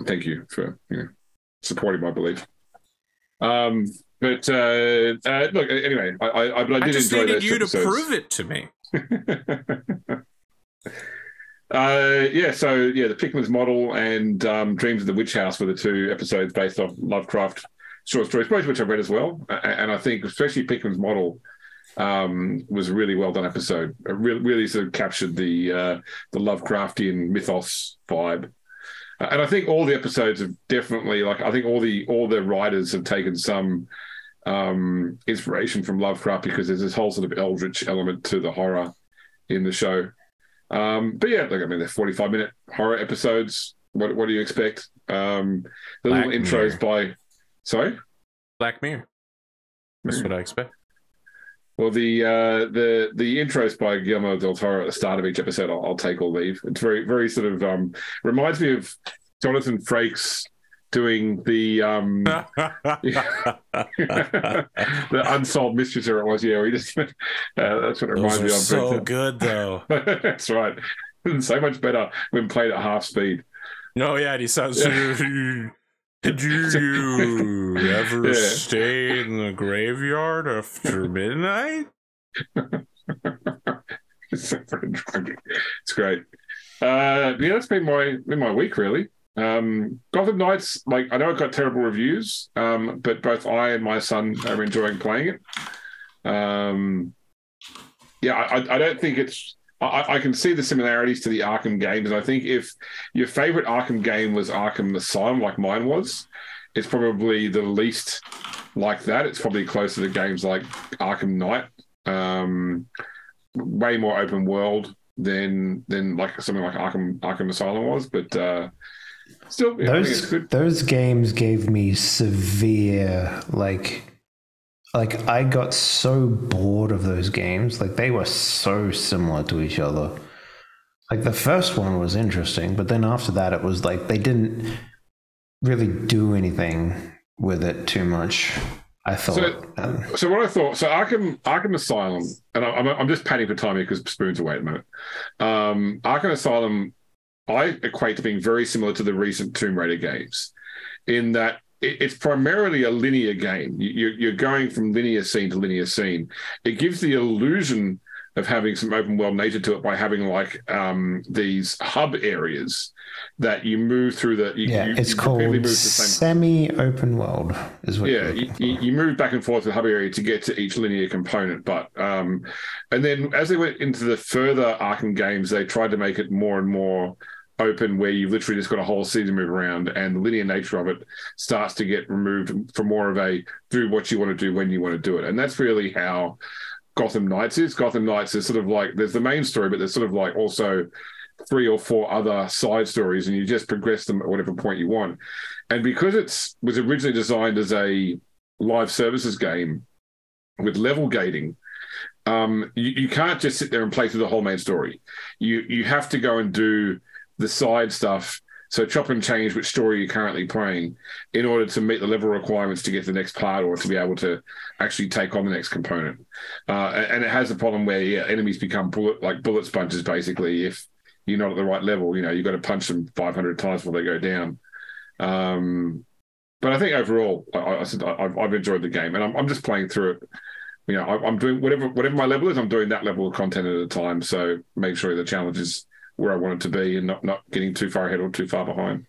Thank you for supporting my belief. But look, anyway, I did just enjoy needed those you episodes. to prove it to me. The Pickman's Model and Dreams of the Witch House were the 2 episodes based off Lovecraft short stories, both of which I read as well. And I think especially Pickman's Model was a really well done episode. It really sort of captured the Lovecraftian mythos vibe. And I think all the episodes have definitely, like, I think all the writers have taken some inspiration from Lovecraft because there's this whole sort of eldritch element to the horror in the show. But yeah, look, I mean, they're 45-minute horror episodes. What do you expect? The little intros by, sorry, Black Mirror. That's what I expect. Well, the intros by Guillermo del Toro at the start of each episode, I'll take or leave. It's very, very sort of reminds me of Jonathan Frakes doing the the Unsolved Mysteries, or it was, yeah. We just that's what it reminds me of. So good though. That's right. So much better when played at half speed. No, yeah, he sounds. Did you ever stay in the graveyard after midnight? It's great. Yeah, that's been my week really. Gotham Knights, like, I know it got terrible reviews, but both I and my son are enjoying playing it. I don't think it's. I can see the similarities to the Arkham games, and I think if your favorite Arkham game was Arkham Asylum, like mine was, it's probably the least like that. It's probably closer to games like Arkham Knight, way more open world than like something like Arkham Asylum was, but still, yeah, I think it's good. Those games gave me severe like I got so bored of those games. Like, they were so similar to each other. Like, the first one was interesting, but then after that it was like they didn't really do anything with it too much, I thought. So what I thought, so Arkham Asylum, and I'm just padding for time here because Spoon's away at the moment. Arkham Asylum I equate to being very similar to the recent Tomb Raider games, in that it's primarily a linear game. You're going from linear scene to linear scene. It gives the illusion of having some open world nature to it by having like these hub areas that you move through. It's called semi-open world. Is what you move back and forth with hub area to get to each linear component. But and then as they went into the further Arkham games, they tried to make it more and more open, where you've literally just got a whole city to move around, and the linear nature of it starts to get removed for more of a do what you want to do when you want to do it. And that's really how Gotham Knights is. Gotham Knights is sort of like, there's the main story, but there's sort of like also 3 or 4 other side stories, and you just progress them at whatever point you want. And because it was originally designed as a live services game with level gating, you can't just sit there and play through the whole main story. You have to go and do the side stuff, so chop and change which story you're currently playing in order to meet the level requirements to get to the next part, or to be able to actually take on the next component. And it has a problem where enemies become bullet sponges, basically. If you're not at the right level, you've got to punch them 500 times before they go down. But I think overall, I've enjoyed the game, and I'm just playing through it. I'm doing whatever my level is. I'm doing that level of content at a time, so make sure the challenge is where I want it to be, and not getting too far ahead or too far behind.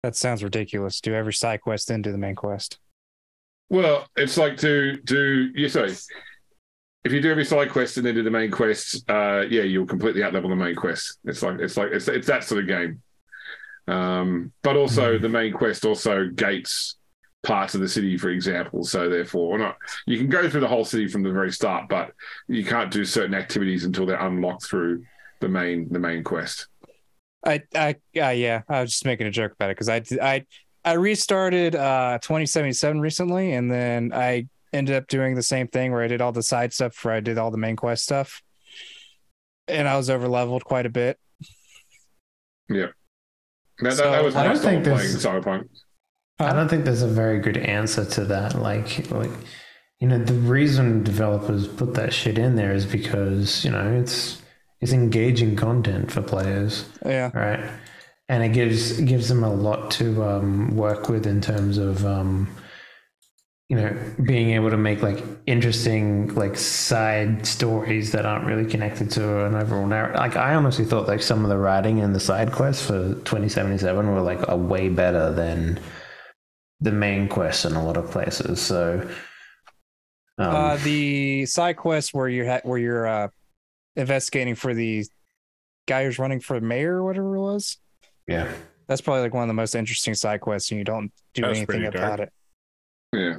That sounds ridiculous. Do every side quest, then do the main quest. Well, it's like sorry. If you do every side quest and then do the main quest, you'll completely outlevel the main quest. It's that sort of game. But also the main quest also gates parts of the city, for example. So therefore, you can go through the whole city from the very start, but you can't do certain activities until they're unlocked through the main quest. I was just making a joke about it, because I restarted 2077 recently, and then I ended up doing the same thing where I did all the side stuff where I did all the main quest stuff, and I was over leveled quite a bit. Yeah, that was my style playing Cyberpunk. I don't think there's a very good answer to that. Like the reason developers put that shit in there is because it's engaging content for players. Yeah. Right. And it gives them a lot to work with in terms of being able to make like interesting like side stories that aren't really connected to an overall narrative. Like I honestly thought like some of the writing in the side quests for 2077 were like a way better than the main quest in a lot of places. So the side quest where you're investigating for the guy who's running for mayor or whatever it was. Yeah. That's probably like one of the most interesting side quests, and you don't do anything about it. Yeah.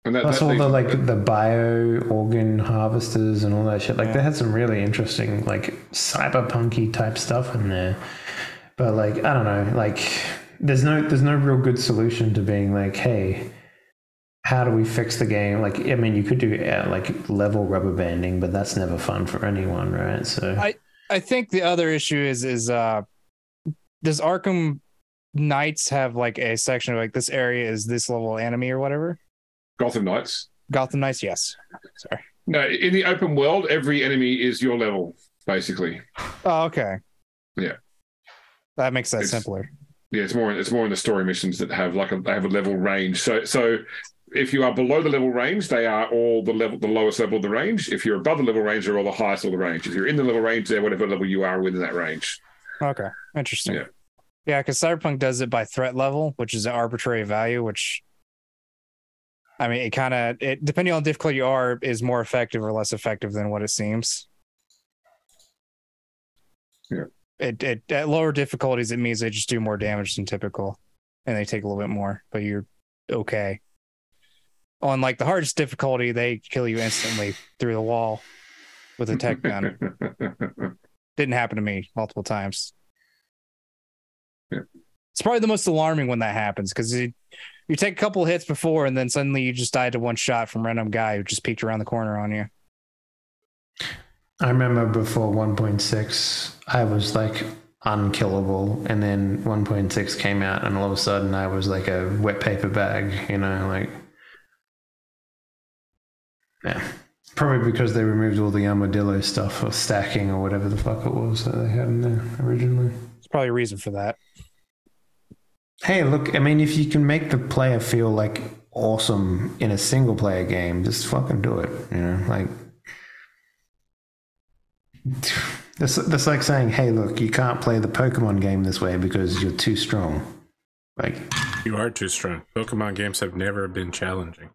And plus all the bio organ harvesters and all that shit. Like they had some really interesting like cyberpunky type stuff in there. But like I don't know, like there's no real good solution to being like, hey, how do we fix the game? Like, I mean, you could do like level rubber banding, but that's never fun for anyone, right? So I think the other issue is does Arkham Knights have like a section of like this area is this level enemy or whatever? Gotham Knights, yes. Sorry. No, in the open world, every enemy is your level, basically. Oh, okay. Yeah, that makes that simpler. Yeah, it's more in the story missions that have they have a level range. So if you are below the level range, they are all the lowest level of the range. If you're above the level range, they're all the highest of the range. If you're in the level range, they're whatever level you are within that range. Okay, interesting. Yeah. Yeah, because Cyberpunk does it by threat level, which is an arbitrary value, which, I mean, it depending on difficulty you are, is more effective or less effective than what it seems. Yeah. It at lower difficulties, it means they just do more damage than typical, and they take a little bit more, but you're okay. On like the hardest difficulty, they kill you instantly through the wall with a tech gun. Didn't happen to me multiple times. Yeah. It's probably the most alarming when that happens, because you take a couple hits before, and then suddenly you just died to one shot from a random guy who just peeked around the corner on you. I remember before 1.6, I was like unkillable, and then 1.6 came out, and all of a sudden I was like a wet paper bag, like, yeah. Probably because they removed all the armadillo stuff or stacking or whatever the fuck it was that they had in there originally. There's probably a reason for that. Hey, look, I mean, if you can make the player feel like awesome in a single player game, just fucking do it. You know, like that's like saying, hey, look, you can't play the Pokemon game this way because you're too strong. Like, you are too strong. Pokemon games have never been challenging.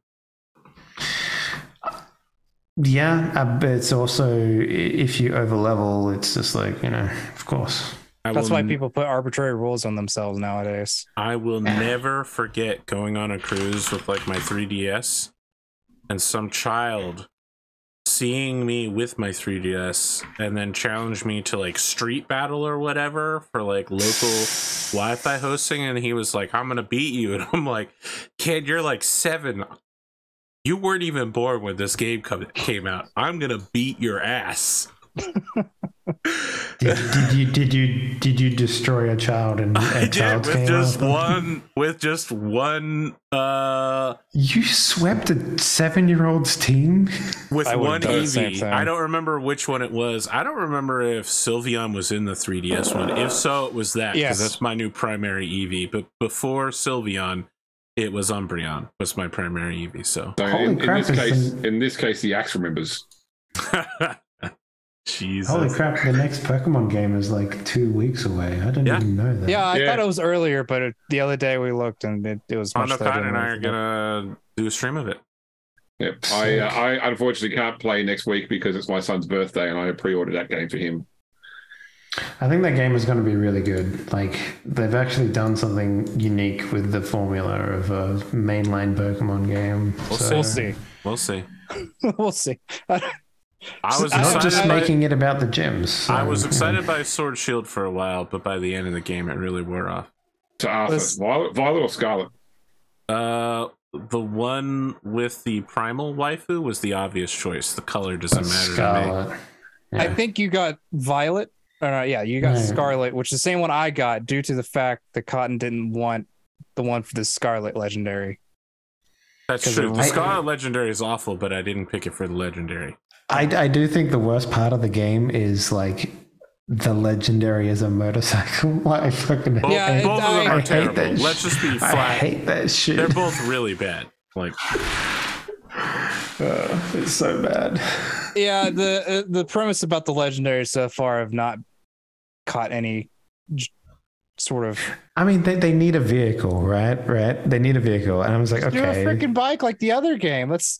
Yeah, but it's also, if you overlevel, it's just like, you know, of course. That's why people put arbitrary rules on themselves nowadays. I will never forget going on a cruise with like my 3DS and some child seeing me with my 3DS and then challenge me to like street battle or whatever for like local Wi-Fi hosting, and he was like, I'm gonna beat you, and I'm like, kid, you're like 7. You weren't even born when this game came out. I'm gonna beat your ass. Did you destroy a child and I did with just one you swept a 7-year-old's team with one EV. I don't remember which one it was. I don't remember if Sylveon was in the 3DS one. If so, it was that, because that's my new primary EV. But before Sylveon, it was Umbreon was my primary EV. So in this case, the axe remembers. Jesus. Holy crap, the next Pokemon game is like 2 weeks away. I didn't even know that. Yeah, I thought it was earlier, but the other day we looked and it was much later. Panopticon and I are gonna do a stream of it. Yep. I unfortunately can't play next week because it's my son's birthday and I pre-ordered that game for him. I think that game is going to be really good. Like, they've actually done something unique with the formula of a mainline Pokemon game. We'll see. We'll see. We'll see. I was not just making it about the gyms. So, I was excited by Sword Shield for a while, but by the end of the game, it really wore off. To Arthur, Violet or Scarlet? The one with the primal waifu was the obvious choice. The color doesn't matter Scarlet. to me. Yeah. I think you got Violet. You got Scarlet, which is the same one I got due to the fact that Cotton didn't want the one for the Scarlet Legendary. That's true. The Scarlet Legendary is awful, but I didn't pick it for the Legendary. I do think the worst part of the game is like the Legendary is a motorcycle. I fucking both of them are terrible. That Let's just be flat. I hate that shit. They're both really bad. Like, it's so bad. Yeah, the premise about the Legendary so far have not caught any sort of. I mean, they need a vehicle, right? They need a vehicle, and I was like, okay, do a freaking bike like the other game. Let's.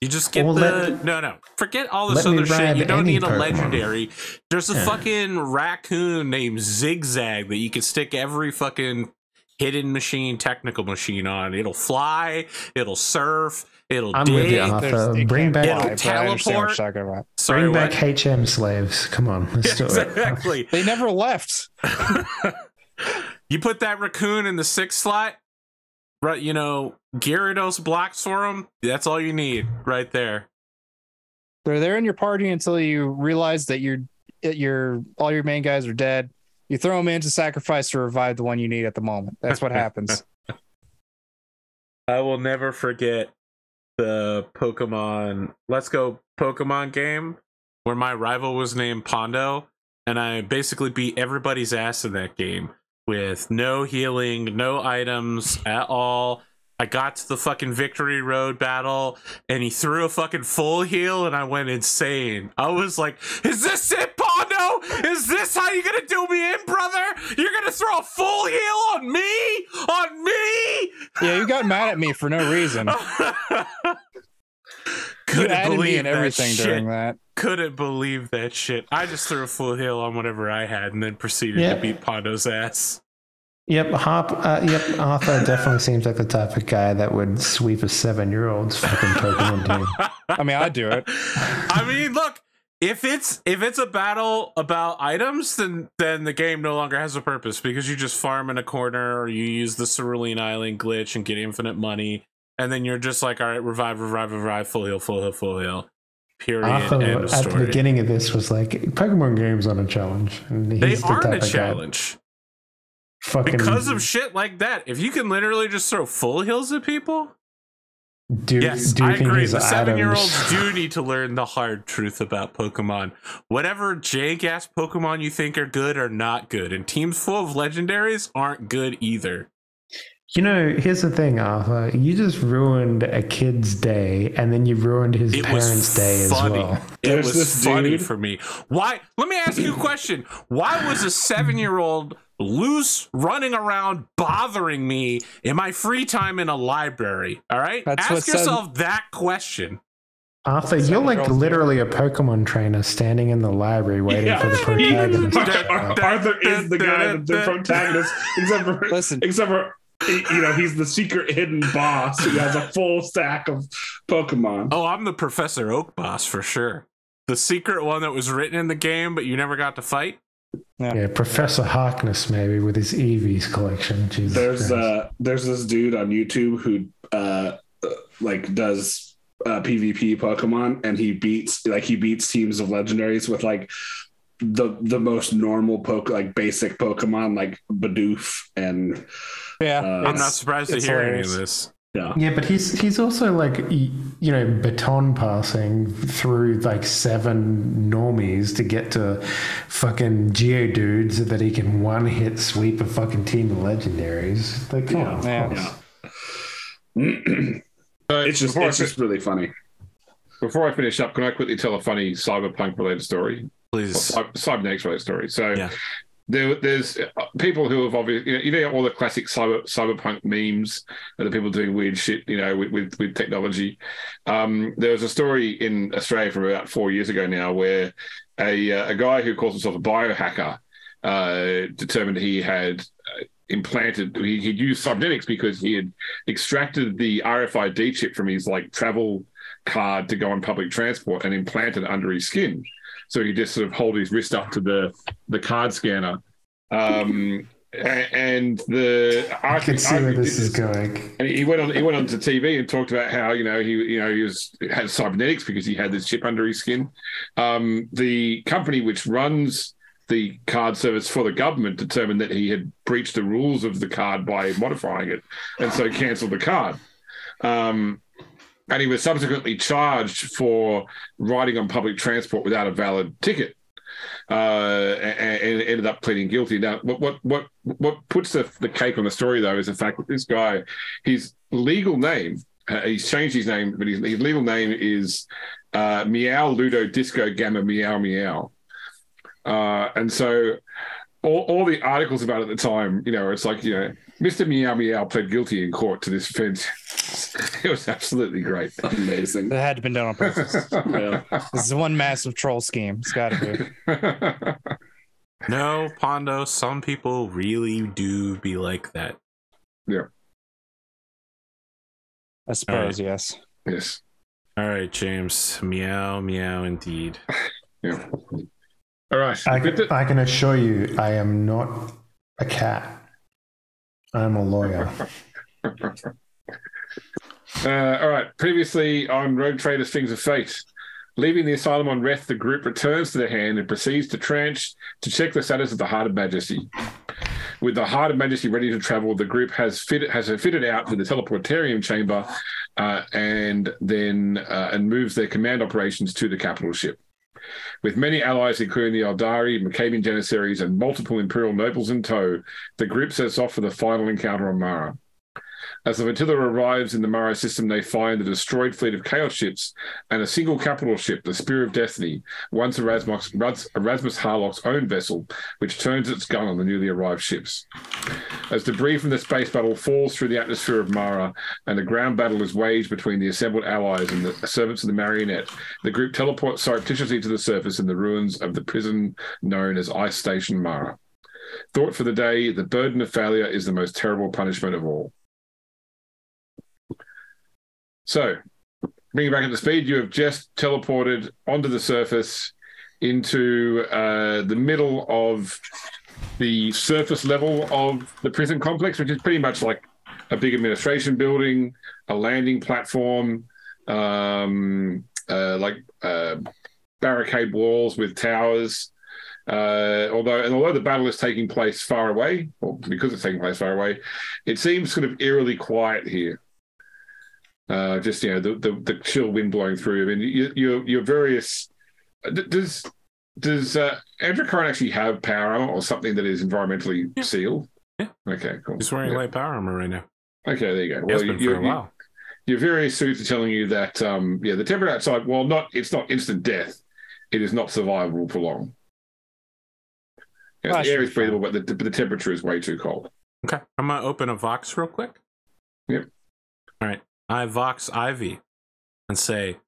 You just get no. Forget all this other shit. You don't need a legendary. There's a fucking raccoon named Zigzag that you can stick every fucking hidden machine, technical machine on. It'll fly. It'll surf. It'll dig. With you, Arthur. Bring back. It'll teleport. Bring back HM slaves. Come on, let's do it. Exactly. They never left. You put that raccoon in the 6th slot. Right, you know, Gyarados blocks for them. That's all you need, right there. They're there in your party until you realize that all your main guys are dead. You throw them in to sacrifice to revive the one you need at the moment. That's what happens. I will never forget the Pokemon Let's Go Pokemon game where my rival was named Pondo, and I basically beat everybody's ass in that game. With no healing, no items at all. I got to the fucking Victory Road battle, and he threw a fucking full heal, and I went insane. I was like, is this it, Pondo? Is this how you're gonna do me in, brother? You're gonna throw a full heal on me? On me? Yeah, you got mad at me for no reason. You added me and everything during that. Couldn't believe that shit. I just threw a full heal on whatever I had and then proceeded to beat Pondo's ass. Yep, Arthur definitely seems like the type of guy that would sweep a 7-year-old's fucking Pokemon team. I mean, I'd do it. I mean, look, if it's a battle about items, then the game no longer has a purpose because you just farm in a corner or you use the Cerulean Island glitch and get infinite money, and then you're just like, all right, revive, full heal. Period. Arthur, end of at story. the beginning of this was like, Pokemon games on a challenge. And they aren't a challenge. Fucking because of shit like that. If you can literally just throw full heals at people, Yes, I agree. The 7-year-olds do need to learn the hard truth about Pokemon. Whatever jank-ass Pokemon you think are good are not good, and teams full of legendaries aren't good either. You know, here's the thing, Arthur. You just ruined a kid's day, and then you ruined his parents' day as well. It was funny for me. Why? Let me ask you a question. Why was a 7-year-old loose running around bothering me in my free time in a library? All right? Ask yourself that question. Arthur, you're like literally a Pokemon trainer standing in the library waiting for the protagonist. Arthur is the guy, the protagonist, except for he's the secret hidden boss who has a full stack of Pokemon. Oh, I'm the Professor Oak boss for sure. The secret one that was written in the game, but you never got to fight. Yeah, Professor Harkness maybe with his Eevees collection. Jesus there's this dude on YouTube who does PvP Pokemon, and he beats teams of legendaries with like the most normal basic Pokemon like Bidoof and I'm not surprised to hear any of this. Yeah, but he's also like baton passing through like 7 normies to get to fucking Geodude so that he can one-hit sweep a fucking team of legendaries. Like, come on. It's just really funny. Before I finish up, can I quickly tell a funny cyberpunk related story? Please. Cybernetics related story. So there's people who have obviously, all the classic cyberpunk memes of the people doing weird shit, with technology. There was a story in Australia from about 4 years ago now where a guy who calls himself a biohacker determined he had he'd used cybernetics because he had extracted the RFID chip from his travel card to go on public transport and implanted it under his skin. So he just sort of hold his wrist up to the card scanner. And I can see where this is going. And he went on to TV and talked about how he had cybernetics because he had this chip under his skin. The company which runs the card service for the government determined that he had breached the rules of the card by modifying it, and so cancelled the card. And he was subsequently charged for riding on public transport without a valid ticket, and ended up pleading guilty. Now, what puts the cake on the story, though, is the fact that this guy, his legal name, he's changed his name, but his legal name is Meow Ludo Disco Gamma Meow Meow. And so all the articles about it at the time, it's like, Mr. Meow Meow pled guilty in court to this offense. It was absolutely great. Amazing. That had to been done on purpose. This is one massive troll scheme. It's got to be. No, Pondo, some people really do be like that. Yeah. I suppose, yes. Yes. All right, James. Meow, meow, indeed. Yeah. All right. I can assure you I am not a cat. I'm a lawyer. All right. Previously on Rogue Trader's Things of Fate, leaving the asylum on Reth, the group returns to the Hand and proceeds to tranche to check the status of the Heart of Majesty. With the Heart of Majesty ready to travel, the group has fitted out to the teleportarium chamber and moves their command operations to the capital ship. With many allies, including the Eldari, Macabian Janissaries, and multiple Imperial nobles in tow, the group sets off for the final encounter on Mara. As the flotilla arrives in the Mara system, they find the destroyed fleet of Chaos ships and a single capital ship, the Spear of Destiny, once Erasmus Harlock's own vessel, which turns its gun on the newly arrived ships. As debris from the space battle falls through the atmosphere of Mara and the ground battle is waged between the assembled allies and the servants of the Marionette, the group teleports surreptitiously to the surface in the ruins of the prison known as Ice Station Mara. Thought for the day, the burden of failure is the most terrible punishment of all. So, bringing back up to speed, you have just teleported onto the surface into the middle of the surface level of the prison complex, which is pretty much like a big administration building, a landing platform, barricade walls with towers. Although the battle is taking place far away, or because it's taking place far away, it seems sort of eerily quiet here. Just the chill wind blowing through. I mean, your various. Does Androchiron actually have power armor or something that is environmentally sealed? Yeah. Okay, cool. He's wearing light power armor right now. Okay, there you go. Well, been for a while. Your various suits are telling you that the temperature outside, it's not instant death. It is not survivable for long. The air is breathable, but the temperature is way too cold. Okay, I'm gonna open a Vox real quick. Yep. All right, I Vox Ivy and say,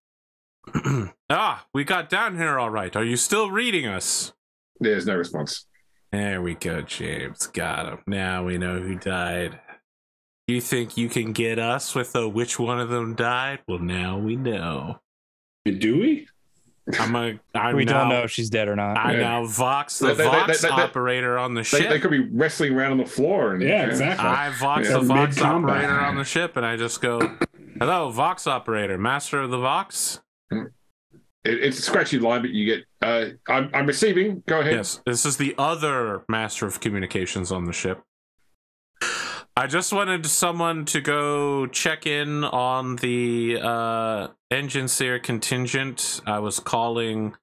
we got down here all right. Are you still reading us? There's no response. There we go, James. Got him. Now we know who died. You think you can get us with which one of them died? Well, now we know. Do we? We don't know if she's dead or not. I now Vox the Vox operator on the ship. They could be wrestling around on the floor. Exactly. I Vox the Vox operator on the ship, and I just go, hello, Vox operator, master of the Vox. It's a scratchy line, but you get, I'm receiving. Go ahead. Yes, this is the other master of communications on the ship. I just wanted someone to go check in on the engine seer contingent. I was calling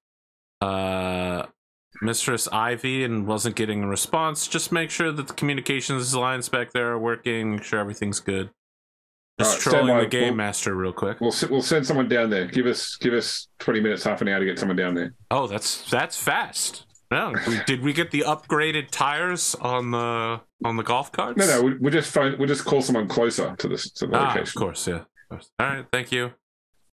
Mistress Ivy and wasn't getting a response. Just make sure that the communications lines back there are working, make sure everything's good. Just trolling the game master real quick. We'll send someone down there. Give us 20 minutes, half an hour to get someone down there. Oh, that's fast. No, did we get the upgraded tires on the golf carts? No, we'll just call someone closer to the location. Of course, yeah. Of course. All right, thank you.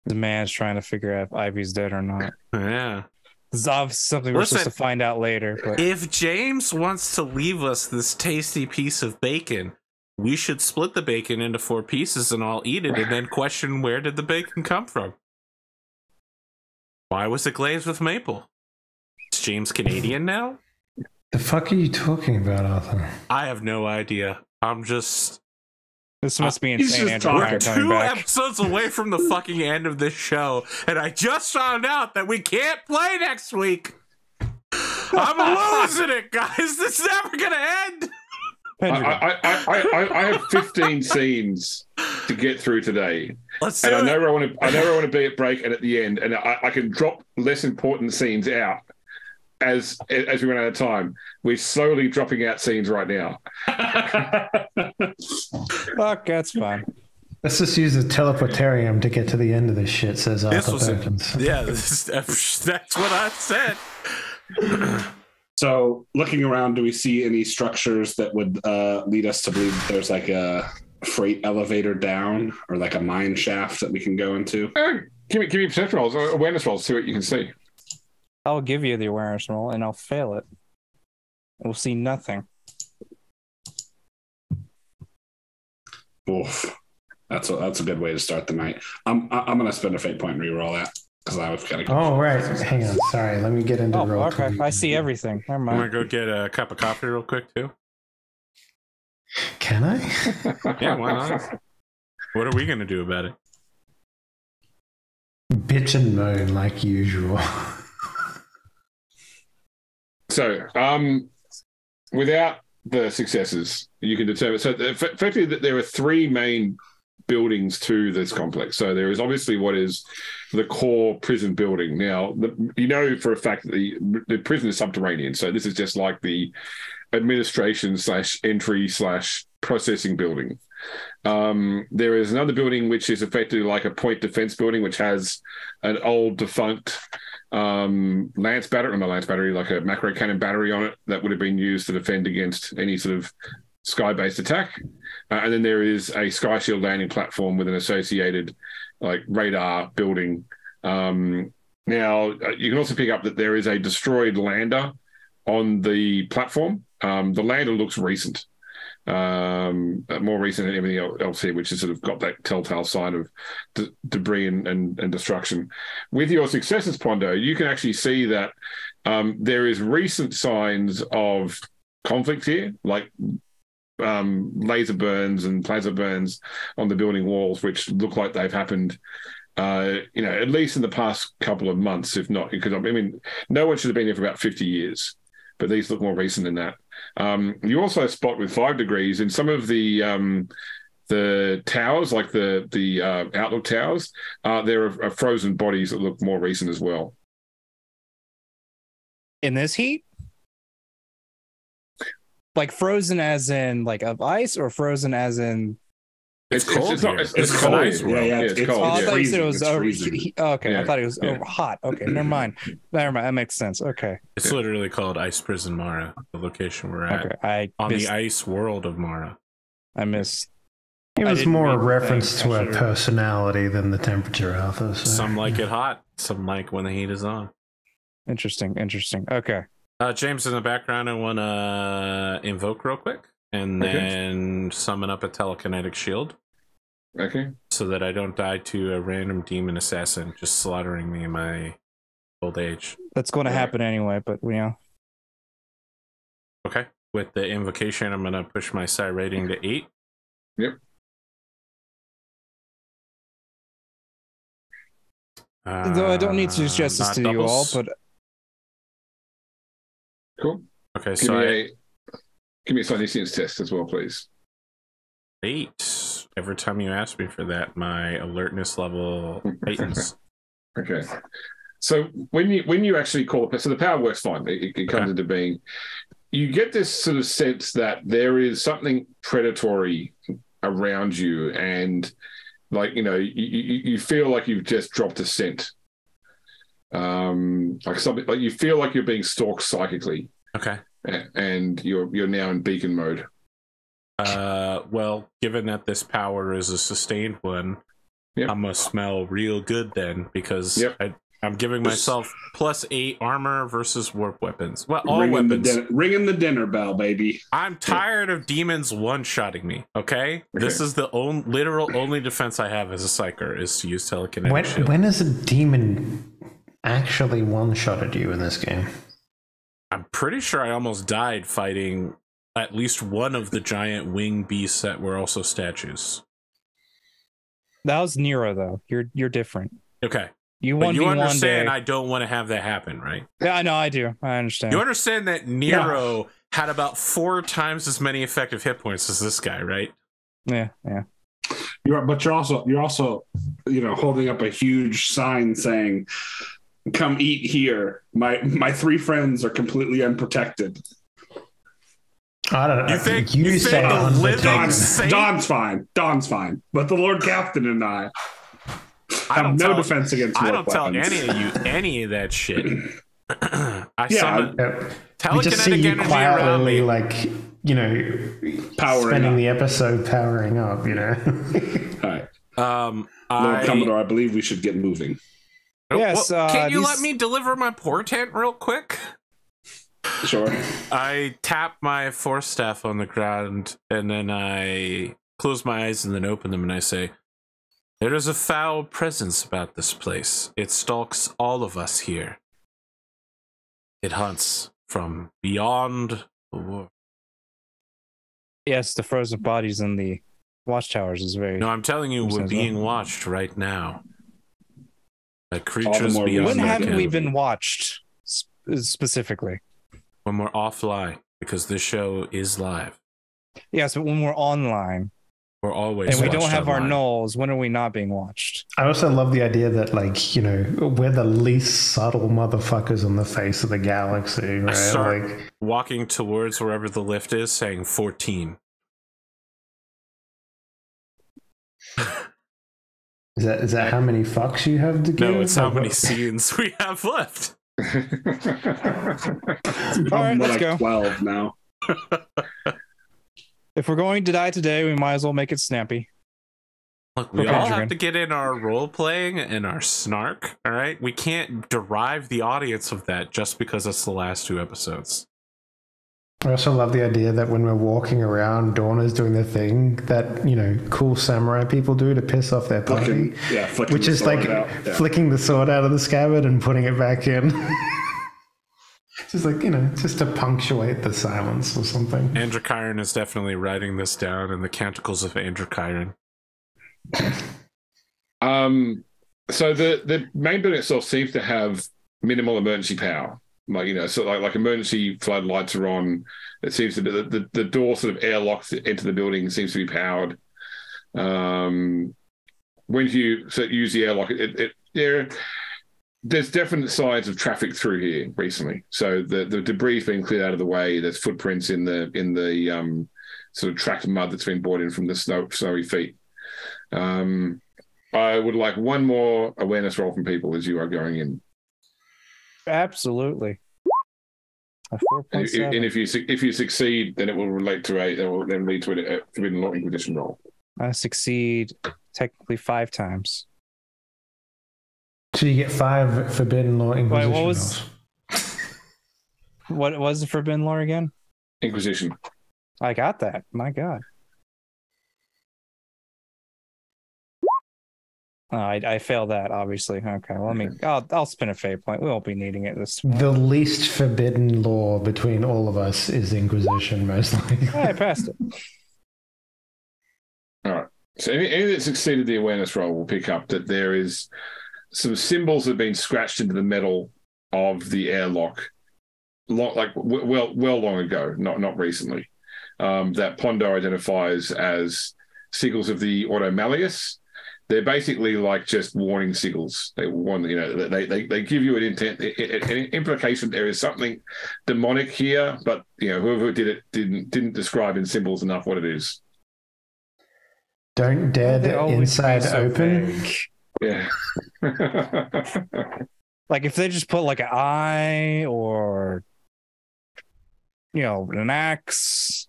The man's trying to figure out if Ivy's dead or not. Yeah. It's obviously something we're supposed to find out later. But if James wants to leave us this tasty piece of bacon, we should split the bacon into 4 pieces and all eat it and then question where did the bacon come from? Why was it glazed with maple? Is James Canadian now? The fuck are you talking about, Arthur? I have no idea. I'm just... This must be insane. Andrew, we're 2 episodes away from the fucking end of this show, and I just found out that we can't play next week. I'm losing it, guys. This is never gonna end. I have 15 scenes to get through today. Let's do it. I know where I want to be at break and at the end, and I can drop less important scenes out as we run out of time. We're slowly dropping out scenes right now. Fuck, that's fine. Let's just use the teleportarium to get to the end of this shit, says Arthur Perkins. That's what I said. So, looking around, do we see any structures that would lead us to believe that there's like a freight elevator down or like a mine shaft that we can go into? Give me perception rolls or awareness rolls, see what you can see. I'll give you the awareness roll and I'll fail it. We'll see nothing. Oof. That's a good way to start the night. I'm gonna spend a fate point and re-roll that because I was kind of. Oh right, hang on. Sorry, let me get into roll. Okay, I see everything. Never mind. I'm gonna go get a cup of coffee real quick too. Can I? Yeah, why not? What are we gonna do about it? Bitch and moan like usual. So, without the successes, you can determine. So, effectively, there are 3 main buildings to this complex. So, there is obviously what is the core prison building. Now, you know for a fact that the prison is subterranean. So, this is just like the administration / entry / processing building. There is another building which is effectively like a point defense building, which has an old defunct lance battery, like a macro cannon battery on it that would have been used to defend against any sort of sky-based attack. And then there is a sky shield landing platform with an associated like radar building. Now you can also pick up that there is a destroyed lander on the platform. The lander looks recent. More recent than everything else here, which has sort of got that telltale sign of debris and destruction. With your successes, Pondo, you can actually see that there is recent signs of conflict here, like laser burns and plasma burns on the building walls, which look like they've happened, at least in the past couple of months, if not, because I mean, no one should have been here for about 50 years, but these look more recent than that. You also spot with 5 degrees in some of the the towers, like the outlook towers, there are frozen bodies that look more recent as well. In this heat? Like frozen as in like of ice, or frozen as in It's cold. It's cold. Ice world. Yeah, it's cold. I thought you said it was It's freezing. okay. Yeah, I thought it was yeah. hot. Okay, never mind. That makes sense. Okay. It's literally called Ice Prison Mara, the location we're at. Okay. The ice world of Mara. I missed. It I was didn't more a read the reference thing, to her actually. personality than the temperature, Arthur. So. Some like it hot, some like when the heat is on. Interesting. Okay. James, in the background, I want to invoke real quick and then summon up a telekinetic shield. Okay. So that I don't die to a random demon assassin just slaughtering me in my old age. That's going to happen anyway, but Okay. With the invocation, I'm going to push my psi rating to 8. Yep. Though I don't need to do justice not to you all, doubles. but Cool. Okay, Give so me a Psyniscience test as well, please. 8. Every time you ask me for that, my alertness level heightens. Okay. So when you actually call so the power works fine. It comes into being. You get this sort of sense that there is something predatory around you, and like you feel like you've just dropped a scent. Like something like you feel like you're being stalked psychically. Okay. And you're now in beacon mode. Well, given that this power is a sustained one, Yep. I must smell real good then, because I'm giving myself +8 armor versus warp weapons. Well, all weapons. Ringing the dinner bell, baby. I'm tired of demons one-shotting me, okay? This is the literal only defense I have as a psyker, is to use telekinetic shield. When has a demon actually one-shotted you in this game? I'm pretty sure I almost died fighting at least one of the giant wing beasts that were also statues. that was Nero though. You're different. Okay. But you understand I don't want to have that happen, right? Yeah, I know, I do. I understand. You understand that Nero had about 4 times as many effective hit points as this guy, right? Yeah. You're also holding up a huge sign saying, "Come eat here. My 3 friends are completely unprotected." I don't know. You think say the living Don's fine. But the Lord Captain and I have no defense against warp I don't tell weapons. any of you any of that shit. I Yeah, summon we just see telekinetic you energy around quietly, me. Powering spending up. the episode powering up. All right. Lord I Commodore, I believe we should get moving. Yes, can you these- let me deliver my portent real quick? Sure. I tap my force staff on the ground, and then I close my eyes and then open them, and I say, "There is a foul presence about this place. It stalks all of us here. It hunts from beyond the world." Yes, the frozen bodies in the watchtowers is very. No, I'm telling you, we're Sounds being watched right now. By All creatures the more beyond When our haven't we ken. been watched specifically? When we're offline, because this show is live. Yes, but when we're online We're always and we don't watched have our online. nulls, when are we not being watched? I also love the idea that, we're the least subtle motherfuckers on the face of the galaxy, right? start- Walking towards wherever the lift is, saying 14. Is that how many fucks you have to give? No, it's how many scenes we have left. All right, More let's like go. 12 now. If we're going to die today, we might as well make it snappy. Look, we Okay, all Adrian. have to get in our role playing and our snark, all right? We can't derive the audience of that just because it's the last 2 episodes. I also love the idea that when we're walking around, Dawn is doing the thing that, cool samurai people do to piss off their party. Flicking Which the is like sword out. Yeah. flicking the sword out of the scabbard and putting it back in. Just just to punctuate the silence or something. Androchiron is definitely writing this down in the Canticles of Androchiron. So the main building itself seems to have minimal emergency power. Like emergency floodlights are on. It seems to be the door sort of airlocks into the building seems to be powered. When you use the airlock, there's definite signs of traffic through here recently. So the debris has been cleared out of the way. There's footprints in the sort of tracked mud that's been brought in from the snowy feet. I would like one more awareness roll from people as you are going in. Absolutely. A 4.7. And if you succeed, then it will relate to it will then lead to a Forbidden Law Inquisition roll. I succeed technically 5 times. So you get 5 Forbidden Law Inquisition rolls. What was the Forbidden Law again? Inquisition. I got that. My God. Oh, I failed that, obviously. Okay, well, I'll spin a fate point. We won't be needing it this time. The least forbidden law between all of us is Inquisition, most likely. I passed it. All right. So any that succeeded the awareness roll will pick up that there is some symbols that have been scratched into the metal of the airlock, well long ago, not recently. That Pondo identifies as sigils of the Auto Malleus. They're basically like just warning sigils. They warn, they give you an intent, an implication there is something demonic here, but whoever did it didn't describe in symbols enough what it is. Don't dare the inside open. Vague. Yeah. Like if they just put like an eye or an axe.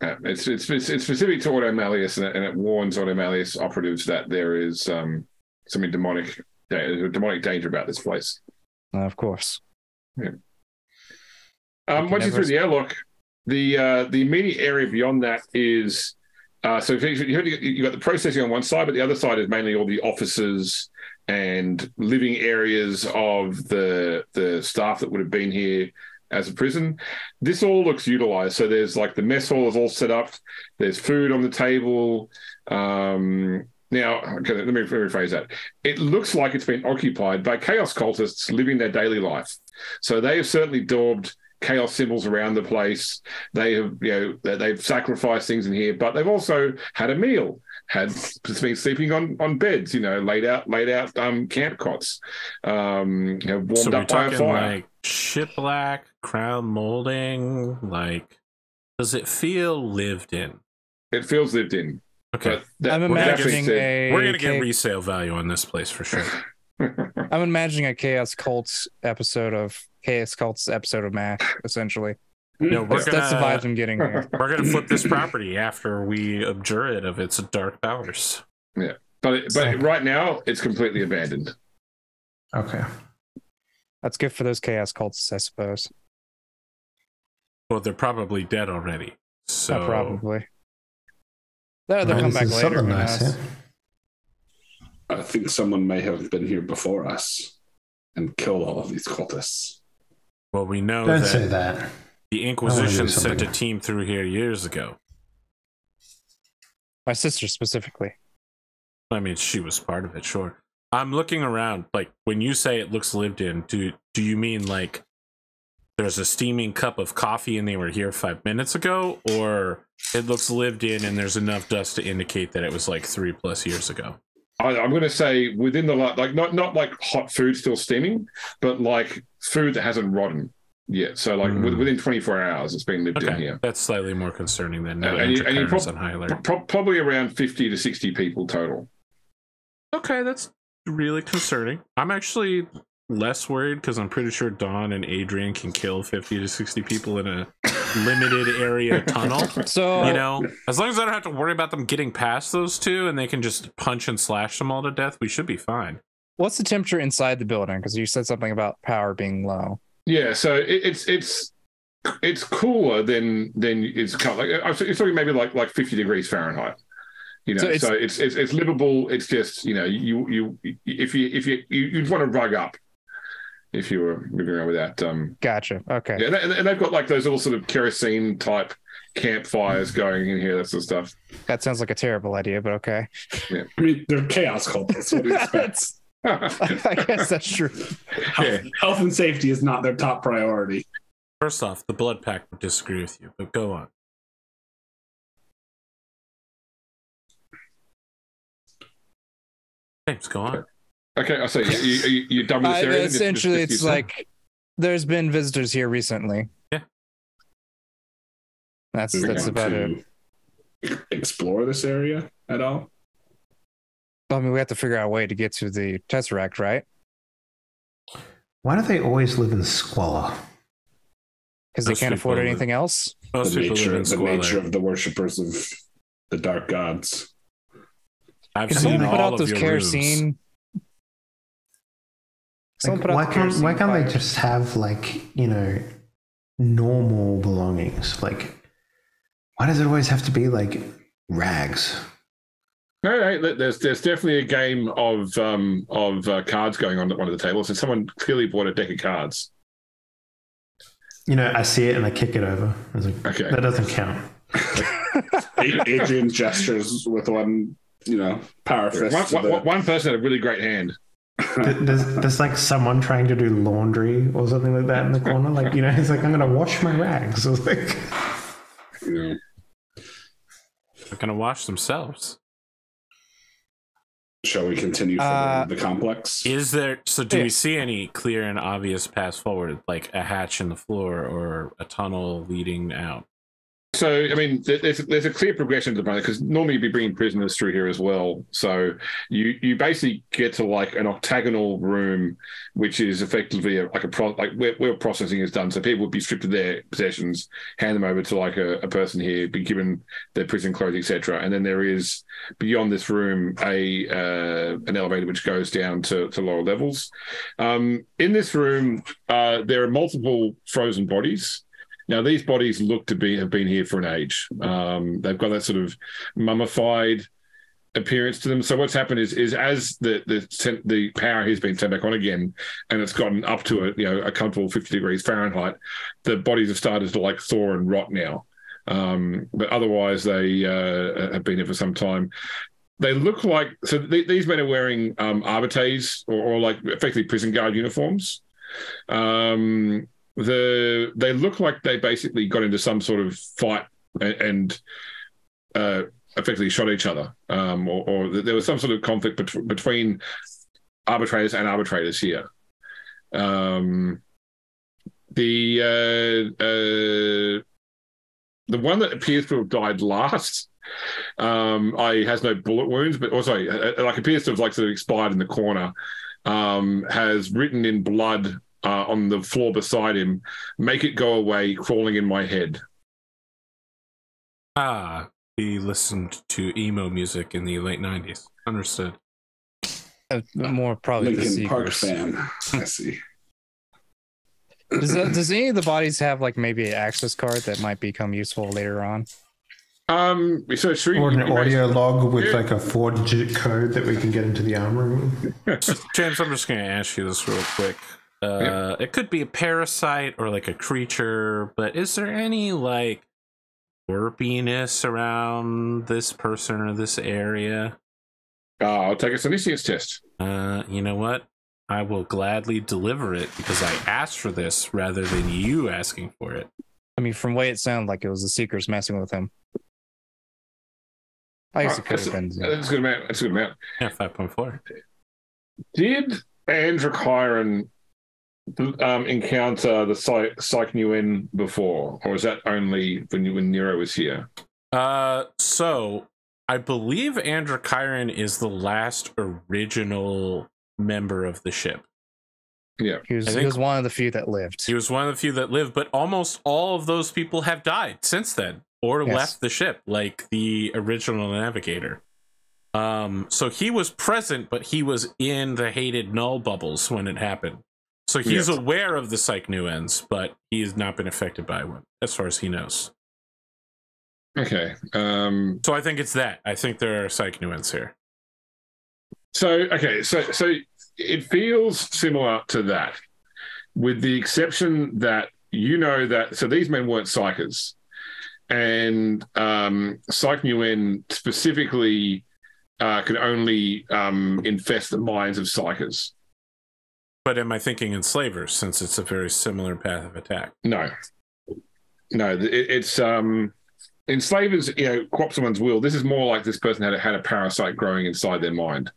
It's specific to Auto Malleus, and it warns Auto Malleus operatives that there is something demonic danger about this place. Of course. Yeah. Once you're through the airlock, the immediate area beyond that is so you've got the processing on one side, but the other side is mainly all the offices and living areas of the staff that would have been here as a prison. This all looks utilized. So there's like the mess hall is all set up. There's food on the table. Now, okay, let me rephrase that. It looks like it's been occupied by chaos cultists living their daily life. So they have certainly daubed chaos symbols around the place. They have, they've sacrificed things in here, but they've also had a meal. Been sleeping on beds, laid out camp cots, warmed up by a fire. Like shiplack, crown molding, like does it feel lived in? It feels lived in. Okay, I'm imagining we're gonna get resale value on this place for sure. I'm imagining a Chaos Cults episode of MASH, essentially. No, that's the vibes I'm getting here. We're gonna flip this property after we abjure it of its dark powers. Yeah, but right now it's completely abandoned. Okay, that's good for those Chaos Cultists, I suppose. Well, they're probably dead already. So probably. They'll come back later. Nice, yeah. I think someone may have been here before us and killed all of these cultists. Well, we know Don't say that. The Inquisition sent a team through here years ago. My sister specifically. I mean, she was part of it, sure. I'm looking around, like, when you say it looks lived in, do you mean, like, there's a steaming cup of coffee and they were here 5 minutes ago? Or it looks lived in and there's enough dust to indicate that it was, like, 3+ years ago? I'm going to say within the, like, not like hot food still steaming, but, like, food that hasn't rotten. Yeah, so like within 24 hours, it's been lived in here. That's slightly more concerning than probably around 50 to 60 people total. Okay, that's really concerning. I'm actually less worried because I'm pretty sure Dawn and Adrian can kill 50 to 60 people in a limited area tunnel. So as long as I don't have to worry about them getting past those two and they can just punch and slash them all to death, we should be fine. What's the temperature inside the building? Because you said something about power being low. Yeah, so it's cooler than it's kind of like it's talking maybe like 50 degrees Fahrenheit. So it's livable. It's just you'd want to rug up if you were moving around with that. Gotcha. Okay. Yeah, and they've got like those little sort of kerosene type campfires going in here. That sort of stuff. That sounds like a terrible idea, but okay. Yeah, I mean they're chaos cultists. What do you expect? I guess that's true. Health and safety is not their top priority. First off, the Blood Pact would disagree with you, but go on. James, go on. Okay, I see. You done with this area? Essentially, it's like there's been visitors here recently. Yeah. That's about it. Explore this area at all? I mean, we have to figure out a way to get to the Tesseract, right? Why do they always live in squalor? Because they can't afford anything else? Most The people live in squalor. nature of the worshippers of the dark gods. I've Can seen someone put all out of those your kerosene? rooms. Like, why can't they just have, like, you know, normal belongings? Like, why does it always have to be like rags? No, there's definitely a game of cards going on at one of the tables, and someone clearly bought a deck of cards. You know, I see it and I kick it over. I was like, Okay. That doesn't count. Adrian gestures with one, power fist. One person had a really great hand. There's like someone trying to do laundry or something like that in the corner. Like, you know, he's like, I'm going to wash my rags. I was like, Yeah. They're going to wash themselves. Shall we continue for the complex? Do we see any clear and obvious path forward, like a hatch in the floor or a tunnel leading out? So, I mean, there's a clear progression to the planet, because normally you'd be bringing prisoners through here as well. So you basically get to like an octagonal room, which is effectively where processing is done. So people would be stripped of their possessions, hand them over to like a person here, be given their prison clothes, etc. And then there is beyond this room an elevator which goes down to lower levels. In this room, there are multiple frozen bodies. Now, these bodies look to have been here for an age. They've got that sort of mummified appearance to them. So what's happened is as the power has been turned back on again, and it's gotten up to a comfortable 50 degrees Fahrenheit, the bodies have started to like thaw and rot now. But otherwise, they have been here for some time. They look like these men are wearing arbitres or like effectively prison guard uniforms. They look like they basically got into some sort of fight and effectively shot each other, or there was some sort of conflict between arbitrators and arbitrators here. The one that appears to have died last has no bullet wounds, but also like appears to have like sort of expired in the corner, has written in blood on the floor beside him, "Make it go away, crawling in my head." He listened to emo music in the late 90s. Understood. More probably the Linkin Park Seekers. fan. I see. Does any of the bodies have like maybe an access card that might become useful later on? So or an audio log with like a 4-digit code that we can get into the armory with. James, I'm just going to ask you this real quick. It could be a parasite or like a creature, but is there any like warpiness around this person or this area? I'll take a Sinisthius test. You know what? I will gladly deliver it because I asked for this rather than you asking for it. I mean, from the way it sounded like it was the Seekers messing with him. I guess it could have been. That's a good amount. That's a good amount. Yeah, 5.4. Did Androchiron encounter the Psyche before, or was that only when Nero was here? So I believe Androchiron is the last original member of the ship. Yeah, he was one of the few that lived. He was one of the few that lived, but almost all of those people have died since then or left the ship, like the original navigator. So he was present, but he was in the hated null bubbles when it happened. So he's aware of the Psyche, but he has not been affected by one, as far as he knows. Okay. So I think it's that. I think there are Psyche here. So it feels similar to that, with the exception that so these men weren't psychers, and Psyche specifically could only infest the minds of psychers. But am I thinking enslavers, since it's a very similar path of attack? No, it's enslavers. Co-opt someone's will. This is more like this person had a parasite growing inside their mind.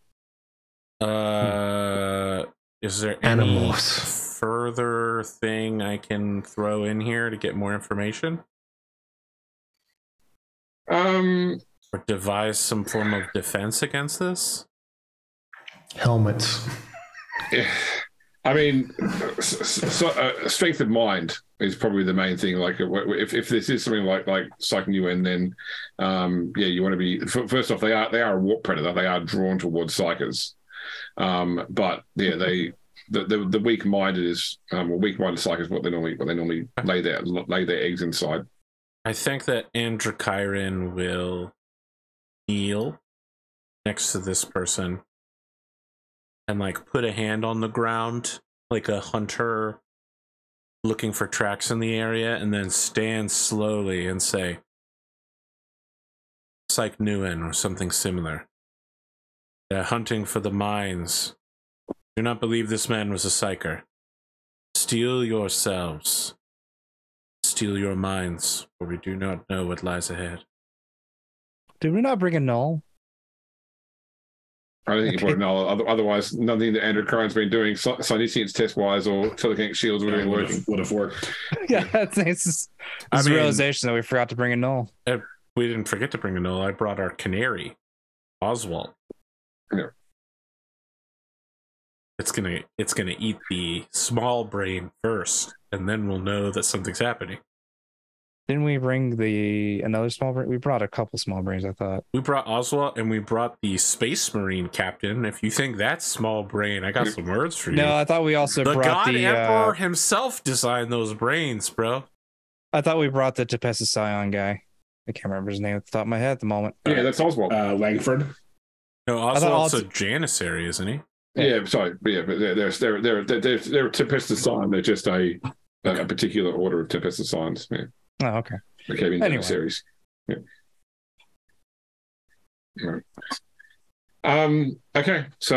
Is there any Animorphs. further thing I can throw in here to get more information? Or devise some form of defense against this? Helmets. Yeah. I mean, strength of mind is probably the main thing. Like, if this is something like Psych Nguyen, then yeah, you want to be. First off, they are a warp predator. They are drawn towards psychers. But yeah, the weak-minded is weak-minded psychers. What they normally lay their eggs inside. I think that Androchiron will kneel next to this person and like put a hand on the ground like a hunter looking for tracks in the area, and then stand slowly and say Psych Nguyen or something similar. They're hunting for the mines. Do not believe this man was a psyker. Steel yourselves. Steal your minds, for we do not know what lies ahead. Did we not bring a null? I don't think you put it null. Otherwise, nothing that Androchiron's been doing, Sinesians test-wise or telekinetic shields, would have worked. Yeah, it's a realization that we forgot to bring a null. We didn't forget to bring a null. I brought our canary, Oswald. Yeah. It's gonna eat the small brain first, and then we'll know that something's happening. Didn't we bring another small brain? We brought a couple small brains, I thought. We brought Oswald, and we brought the Space Marine captain. If you think that's small brain, I got some words for you. No, I thought we also brought the Emperor himself designed those brains, bro. I thought we brought the Last Scion guy. I can't remember his name at the top of my head at the moment. Yeah, that's Oswald. Langford. No, Oswald's a Janissary, isn't he? Yeah, sorry. Yeah, but they're Tempestus Scion. They're just a particular order of Tempestus Scions. Yeah. Oh, okay. The came in anyway. Series. Yeah. Okay, so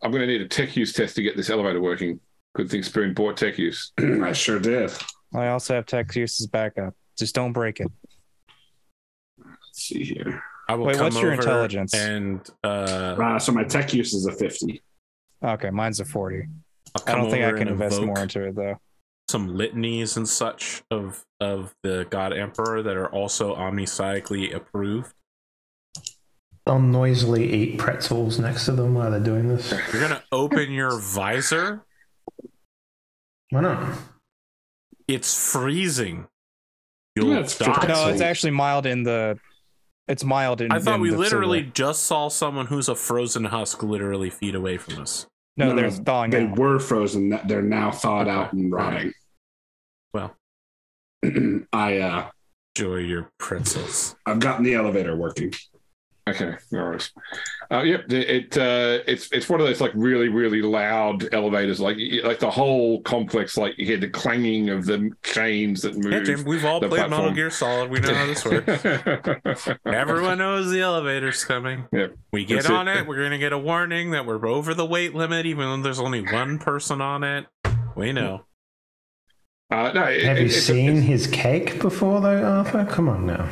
I'm going to need a tech use test to get this elevator working. Good thing Spoon bought tech use. I sure did. I also have tech use as backup. Just don't break it. Let's see here. I will Wait, come what's your over intelligence? And so my tech use is a 50. Okay, mine's a 40. I'll I come don't think I over can and invest invoke more into it though. some litanies and such of the God Emperor that are also omnicyclically approved. I'll noisily eat pretzels next to them while they're doing this. You're gonna open your visor. Why not? It's freezing. You'll Yeah, it's die. No, it's actually mild in the. It's mild in. I thought in we the literally silver. just saw someone who's a frozen husk literally feet away from us. No, they're thawing They out. were frozen. They're now thawed out and rotting. Well, I enjoy your pretzels. I've gotten the elevator working. Okay, no worries. Yep, it's one of those like really, really loud elevators. Like the whole complex, like you hear the clanging of the chains that move. Yeah, Jim, we've all the played platform. Metal Gear Solid. We know how this works. Everyone knows the elevator's coming. Yep. We get That's on it. it. We're going to get a warning that we're over the weight limit, even though there's only one person on it. We know. No, Have you seen his cake before, though, Arthur? Come on now.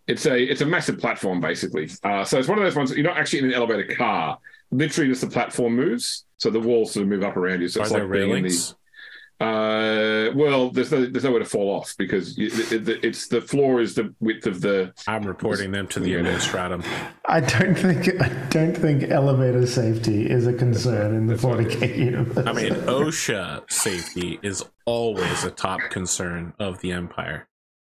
It's a massive platform, basically. So it's one of those ones you're not actually in an elevator car. Literally, just the platform moves, so the walls sort of move up around you. So it's Are like there being in railings? Well, there's nowhere to fall off because it's the floor is the width of the. I'm reporting them to the Innistratum. I don't think elevator safety is a concern in the 40K universe. I mean, OSHA safety is always a top concern of the Empire.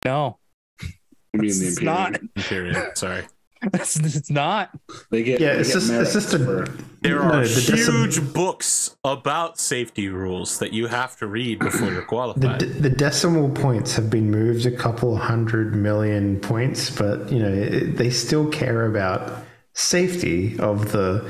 No, I mean, the it's Imperium. not. Period. Sorry. It's not. They get It's just There are the huge books about safety rules that you have to read before you're qualified. The decimal points have been moved a couple 100 million points, but they still care about safety of the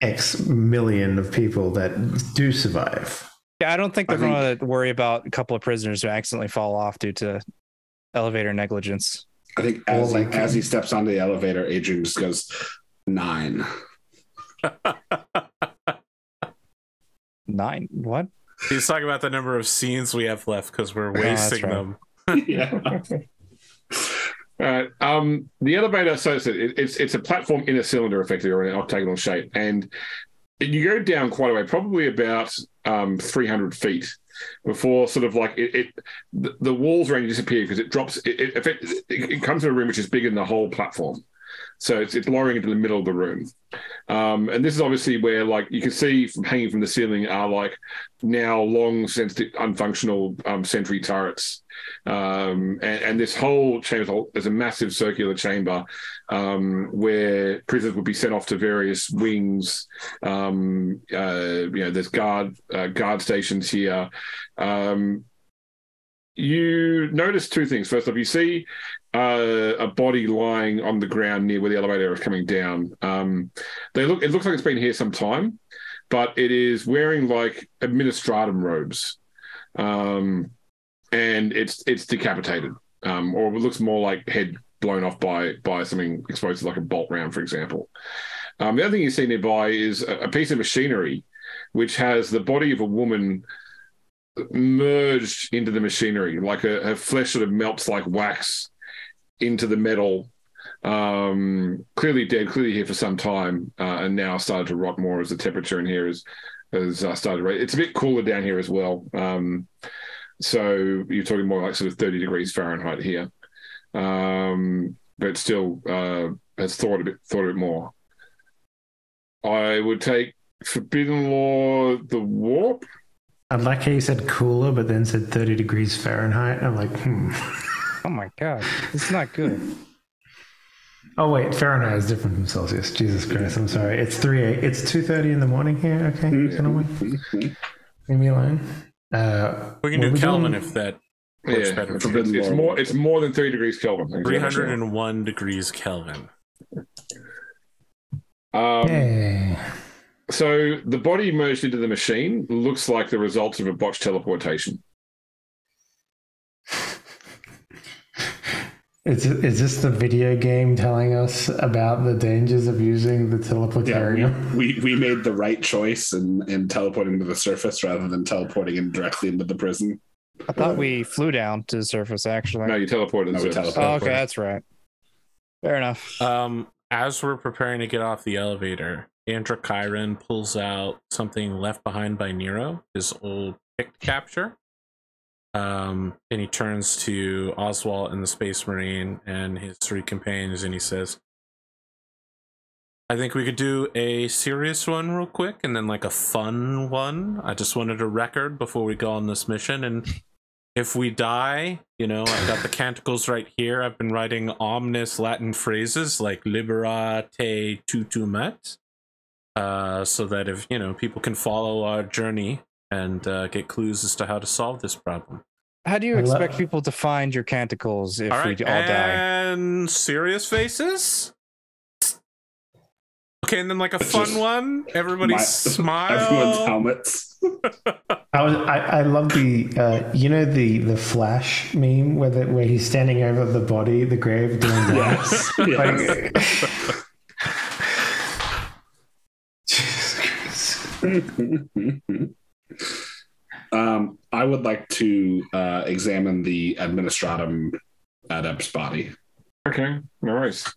X million of people that do survive. Yeah, I don't think they're going to worry about a couple of prisoners who accidentally fall off due to elevator negligence. I think as he steps onto the elevator, Adrian just goes 9. 9? What? He's talking about the number of scenes we have left because we're wasting right. them. Yeah. The elevator, so it's a platform in a cylinder, effectively, or an octagonal shape, and you go down quite a way, probably about 300 feet, before sort of like the walls around you disappear because it drops. It comes to a room which is bigger than the whole platform. So it's lowering into the middle of the room. And this is obviously where, like, you can see from hanging from the ceiling are, like, now long, sensitive, unfunctional sentry turrets. And this whole chamber is a massive circular chamber where prisoners would be sent off to various wings. There's guard stations here. You notice two things. First off, you see a body lying on the ground near where the elevator is coming down. It looks like it's been here some time, but it is wearing like administratum robes, and it's decapitated, or it looks more like head blown off by something explosive, like a bolt round, for example. The other thing you see nearby is a piece of machinery which has the body of a woman merged into the machinery, like her flesh sort of melts like wax into the metal. Clearly dead, clearly here for some time, and now started to rot more as the temperature in here has started to rise. It's a bit cooler down here as well. So you're talking more like sort of 30 degrees Fahrenheit here, but still has thought a bit more. I would take Forbidden Law, the warp. I like how you said cooler, but then said 30 degrees Fahrenheit. I'm like, Oh my god, it's not good. Oh wait, Fahrenheit is different from Celsius. Jesus Christ, I'm sorry. It's 2:30 in the morning here. Okay, leave me alone. We can do Kelvin if that works better. It's more than 3 degrees Kelvin. 301 degrees Kelvin. Yay. So the body merged into the machine looks like the result of a botched teleportation. Is this the video game telling us about the dangers of using the teleportarium? Yeah, we made the right choice in teleporting to the surface rather than teleporting in directly into the prison. I thought we flew down to the surface, actually. No, you teleported. Oh, okay, that's right. Fair enough. As we're preparing to get off the elevator, Androchiron pulls out something left behind by Nero, his old picked capture. And he turns to Oswald and the Space Marine and his 3 companions, and he says, I think we could do a serious one real quick and then like a fun one. I just wanted a record before we go on this mission, and if we die, I've got the canticles right here. I've been writing ominous Latin phrases like libera te tutumet, so that if people can follow our journey and get clues as to how to solve this problem. How do you expect people to find your canticles if we all die? And serious faces? Okay, and then like a fun one. Everybody smile. Everyone's helmets. I love the the Flash meme where he's standing over the body, the grave, doing yes. I would like to examine the administratum adept's body. Okay, no worries.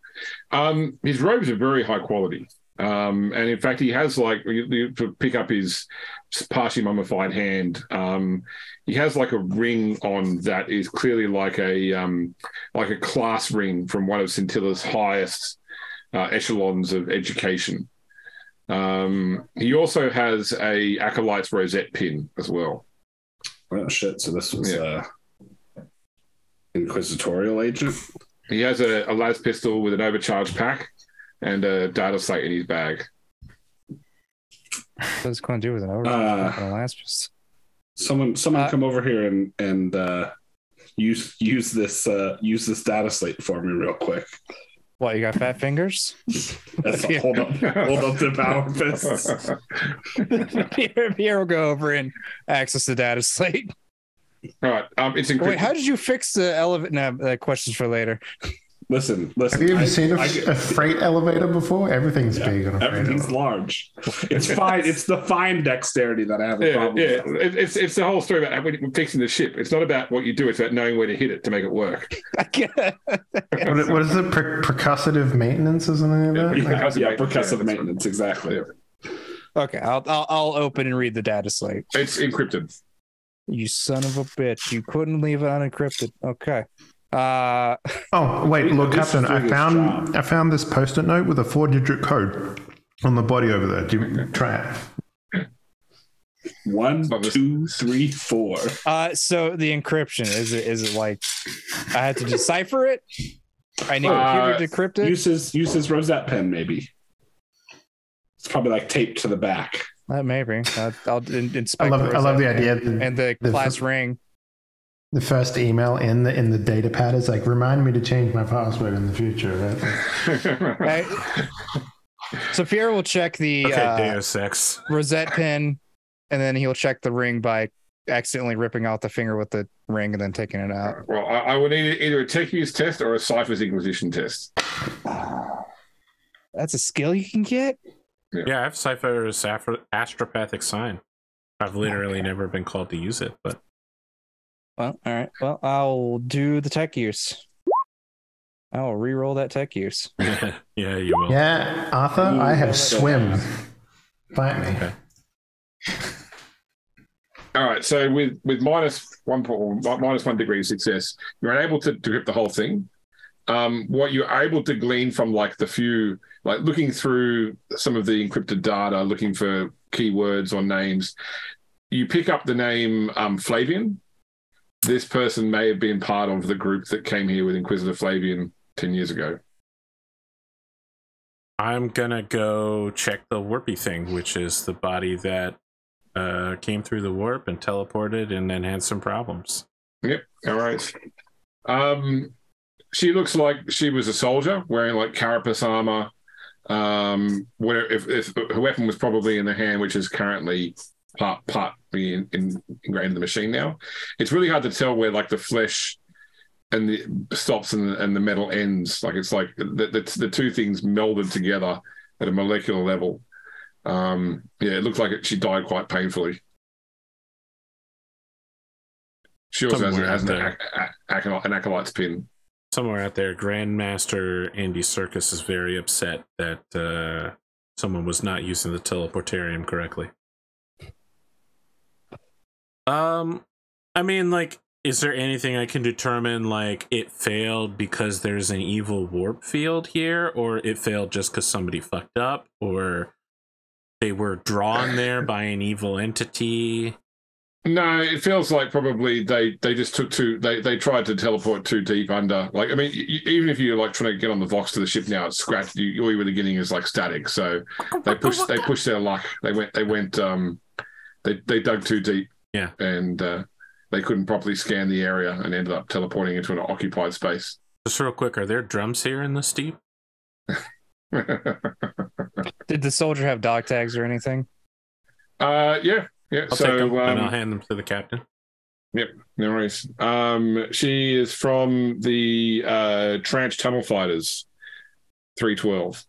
His robes are very high quality. And in fact, he has to pick up his partially mummified hand. He has like a ring on that is clearly like a class ring from one of Scintilla's highest echelons of education. He also has a Acolyte's rosette pin as well. Oh shit! So this was inquisitorial agent. He has a las pistol with an overcharged pack and a data slate in his bag. What's going to do with an overcharged las pistol? Someone come over here and use this data slate for me real quick. What, you got fat fingers? Hold up the power fists. Pierre will go over and access the data slate. All right. It's encrypted. Wait, how did you fix the elevator? No, questions for later. Listen. Have you ever seen a freight elevator before? Everything's big on a freight Everything's elevator. large. It's fine. It's the fine dexterity that I have a problem with. It's the whole story about when fixing the ship. It's not about what you do. It's about knowing where to hit it to make it work. What is it? Percussive maintenance or something like that? Percussive maintenance. Exactly. Yeah. Okay, I'll open and read the data slate. It's encrypted. You son of a bitch! You couldn't leave it unencrypted. Okay. Oh wait, Lord Captain, I found this post-it note with a 4-digit code on the body over there. Do you try it? 1, 2, 3, 4. So the encryption is it like I had to decipher it? I need a computer to decrypt it. Uses rosette pen maybe. It's probably like taped to the back. Maybe I'll inspect. I love the idea and the class ring. The first email in the data pad is like, remind me to change my password in the future. Right? So Pierre will check the Deus Ex rosette pin, and then he'll check the ring by accidentally ripping out the finger with the ring and then taking it out. Well, I would need either a tech use test or a Cypher's Inquisition test. That's a skill you can get? Yeah, I have Cypher's Astropathic sign. I've literally never been called to use it, but... Well, all right. Well, I'll do the tech use. I'll re-roll that tech use. Yeah, you will. Yeah, Arthur, I have swim. Fight me. Okay. All right, so with minus 1 degree of success, you're unable to decrypt the whole thing. What you're able to glean from like the few, like looking through some of the encrypted data, looking for keywords or names, you pick up the name Flavian. This person may have been part of the group that came here with Inquisitor Flavian 10 years ago. I'm gonna go check the warpy thing, which is the body that came through the warp and teleported and then had some problems. Yep, all right. She looks like she was a soldier wearing like carapace armor. Where if her weapon was probably in the hand, which is currently partly ingrained in the machine now. It's really hard to tell where like the flesh and the stops and the metal ends. Like it's like the two things melded together at a molecular level. It looks like she died quite painfully. She also has an acolyte's pin. Somewhere out there, Grandmaster Andy Serkis is very upset that someone was not using the teleportarium correctly. I mean, like, is there anything I can determine, like, it failed because there's an evil warp field here, or it failed just because somebody fucked up, or they were drawn there by an evil entity? No, it feels like probably they just took they tried to teleport too deep under. Like, I mean, even if you're like trying to get on the Vox to the ship now, it's scratched. All you were getting is like static. So they pushed their luck. They dug too deep. Yeah, and they couldn't properly scan the area and ended up teleporting into an occupied space. Just real quick, are there drums here in the steep? Did the soldier have dog tags or anything? Yeah. I'll take them and I'll hand them to the captain. Yep, no worries. She is from the Tranche Tunnel Fighters, 312.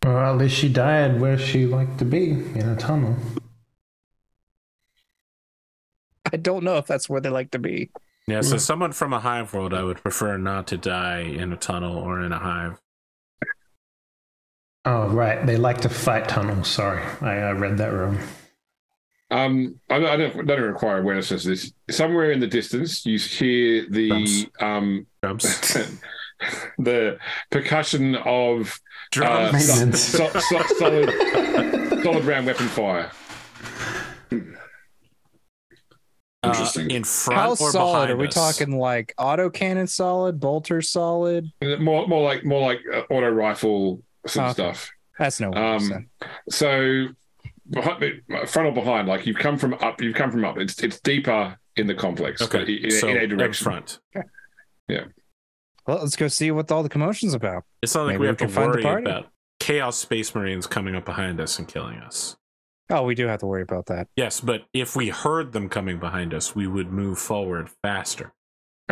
Well, at least she died where she liked to be, in a tunnel. I don't know if that's where they like to be. Yeah, so someone from a hive world, I would prefer not to die in a tunnel or in a hive. Oh, right. They like to fight tunnels. Sorry, I read that wrong. I don't require awareness of this. Somewhere in the distance, you hear the Drums. the percussion of Drums. solid round weapon fire. Interesting. In front How or solid behind are we us? talking? Like autocannon solid, bolter solid? More like auto rifle sort of stuff. That's no worries, then. So front or behind, like you've come from up. It's deeper in the complex. Okay, but in so a in direction. front. Okay. Yeah. Well, let's go see what all the commotion's about. It's not like Maybe we we have to can find the worry party. about Chaos Space Marines coming up behind us and killing us. Oh, we do have to worry about that. Yes, but if we heard them coming behind us, we would move forward faster.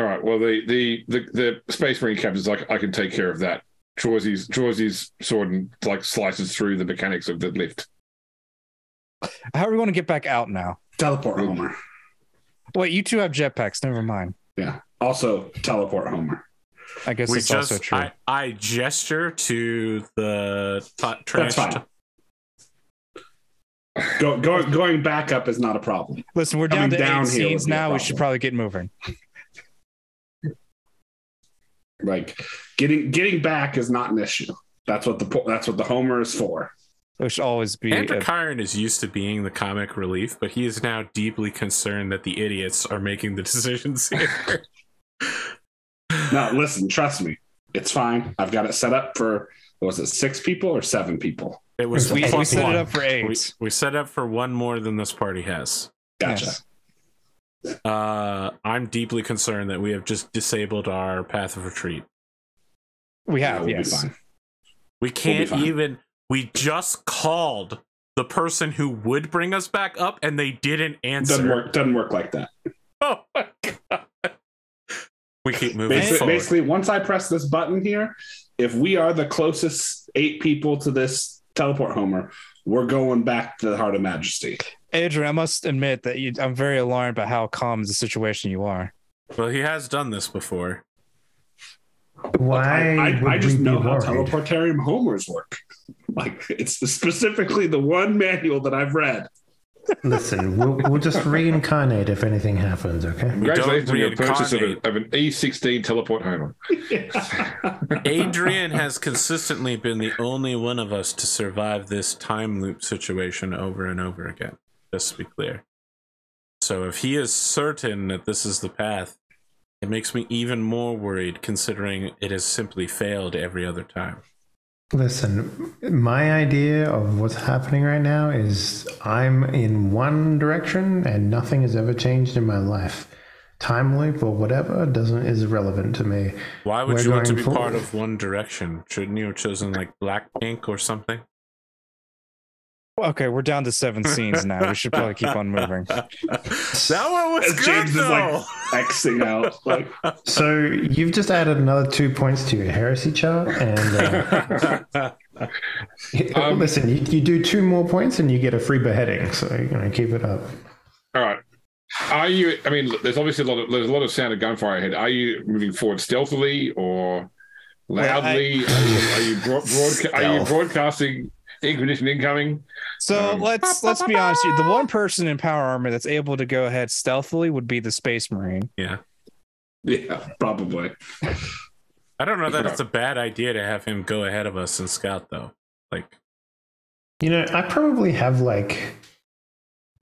All right. Well, the Space Marine captain's like, I can take care of that. Draws his sword and like slices through the mechanics of the lift. How are we going to get back out now? Teleport Homer. Wait, you two have jetpacks. Never mind. Yeah. Also, teleport Homer. I guess it's also true. I gesture to the That's fine. Going back up is not a problem. Listen, we're down to 8 scenes now. We should probably get moving. Like getting back is not an issue. That's what the Homer is for. It should always be. Androchiron is used to being the comic relief, but he is now deeply concerned that the idiots are making the decisions here. No, listen, trust me. It's fine. I've got it set up for, what was it, 6 people or 7 people? It was we set it up for 8. We set it up for 1 more than this party has. Gotcha. Yes. I'm deeply concerned that we have just disabled our path of retreat. We have, We'll yes. be fine. We can't even. We just called the person who would bring us back up, and they didn't answer. Doesn't work like that. Oh my god! We keep moving forward. Basically, once I press this button here, if we are the closest 8 people to this teleport Homer, we're going back to the Heart of Majesty. Adrian, I must admit that I'm very alarmed by how calm the situation you are. Well, he has done this before. Why? I just know how teleportarium Homers work. Like, it's specifically the one manual that I've read. Listen, we'll just reincarnate if anything happens, okay? Congratulations on your purchase of an E16 teleport Homer. Adrian has consistently been the only one of us to survive this time loop situation over and over again, just to be clear. So if he is certain that this is the path, it makes me even more worried, considering it has simply failed every other time. Listen, my idea of what's happening right now is I'm in one direction and nothing has ever changed in my life. Time loop or whatever is irrelevant to me. Why would you want to be part of one direction? Shouldn't you have chosen like Blackpink or something? Okay, we're down to 7 scenes now. We should probably keep on moving. That one was good, James though. is like Xing out. Like, so you've just added another 2 points to your heresy chart, and listen, you do 2 more points and you get a free beheading. So keep it up. All right. Are you? I mean, there's obviously a lot of sound of gunfire ahead. Are you moving forward stealthily or loudly? Are you broadcasting Inquisition incoming? So let's be honest here. The one person in power armor that's able to go ahead stealthily would be the Space Marine. Yeah, probably. I don't know that it's a bad idea to have him go ahead of us and scout, though. Like, I probably have like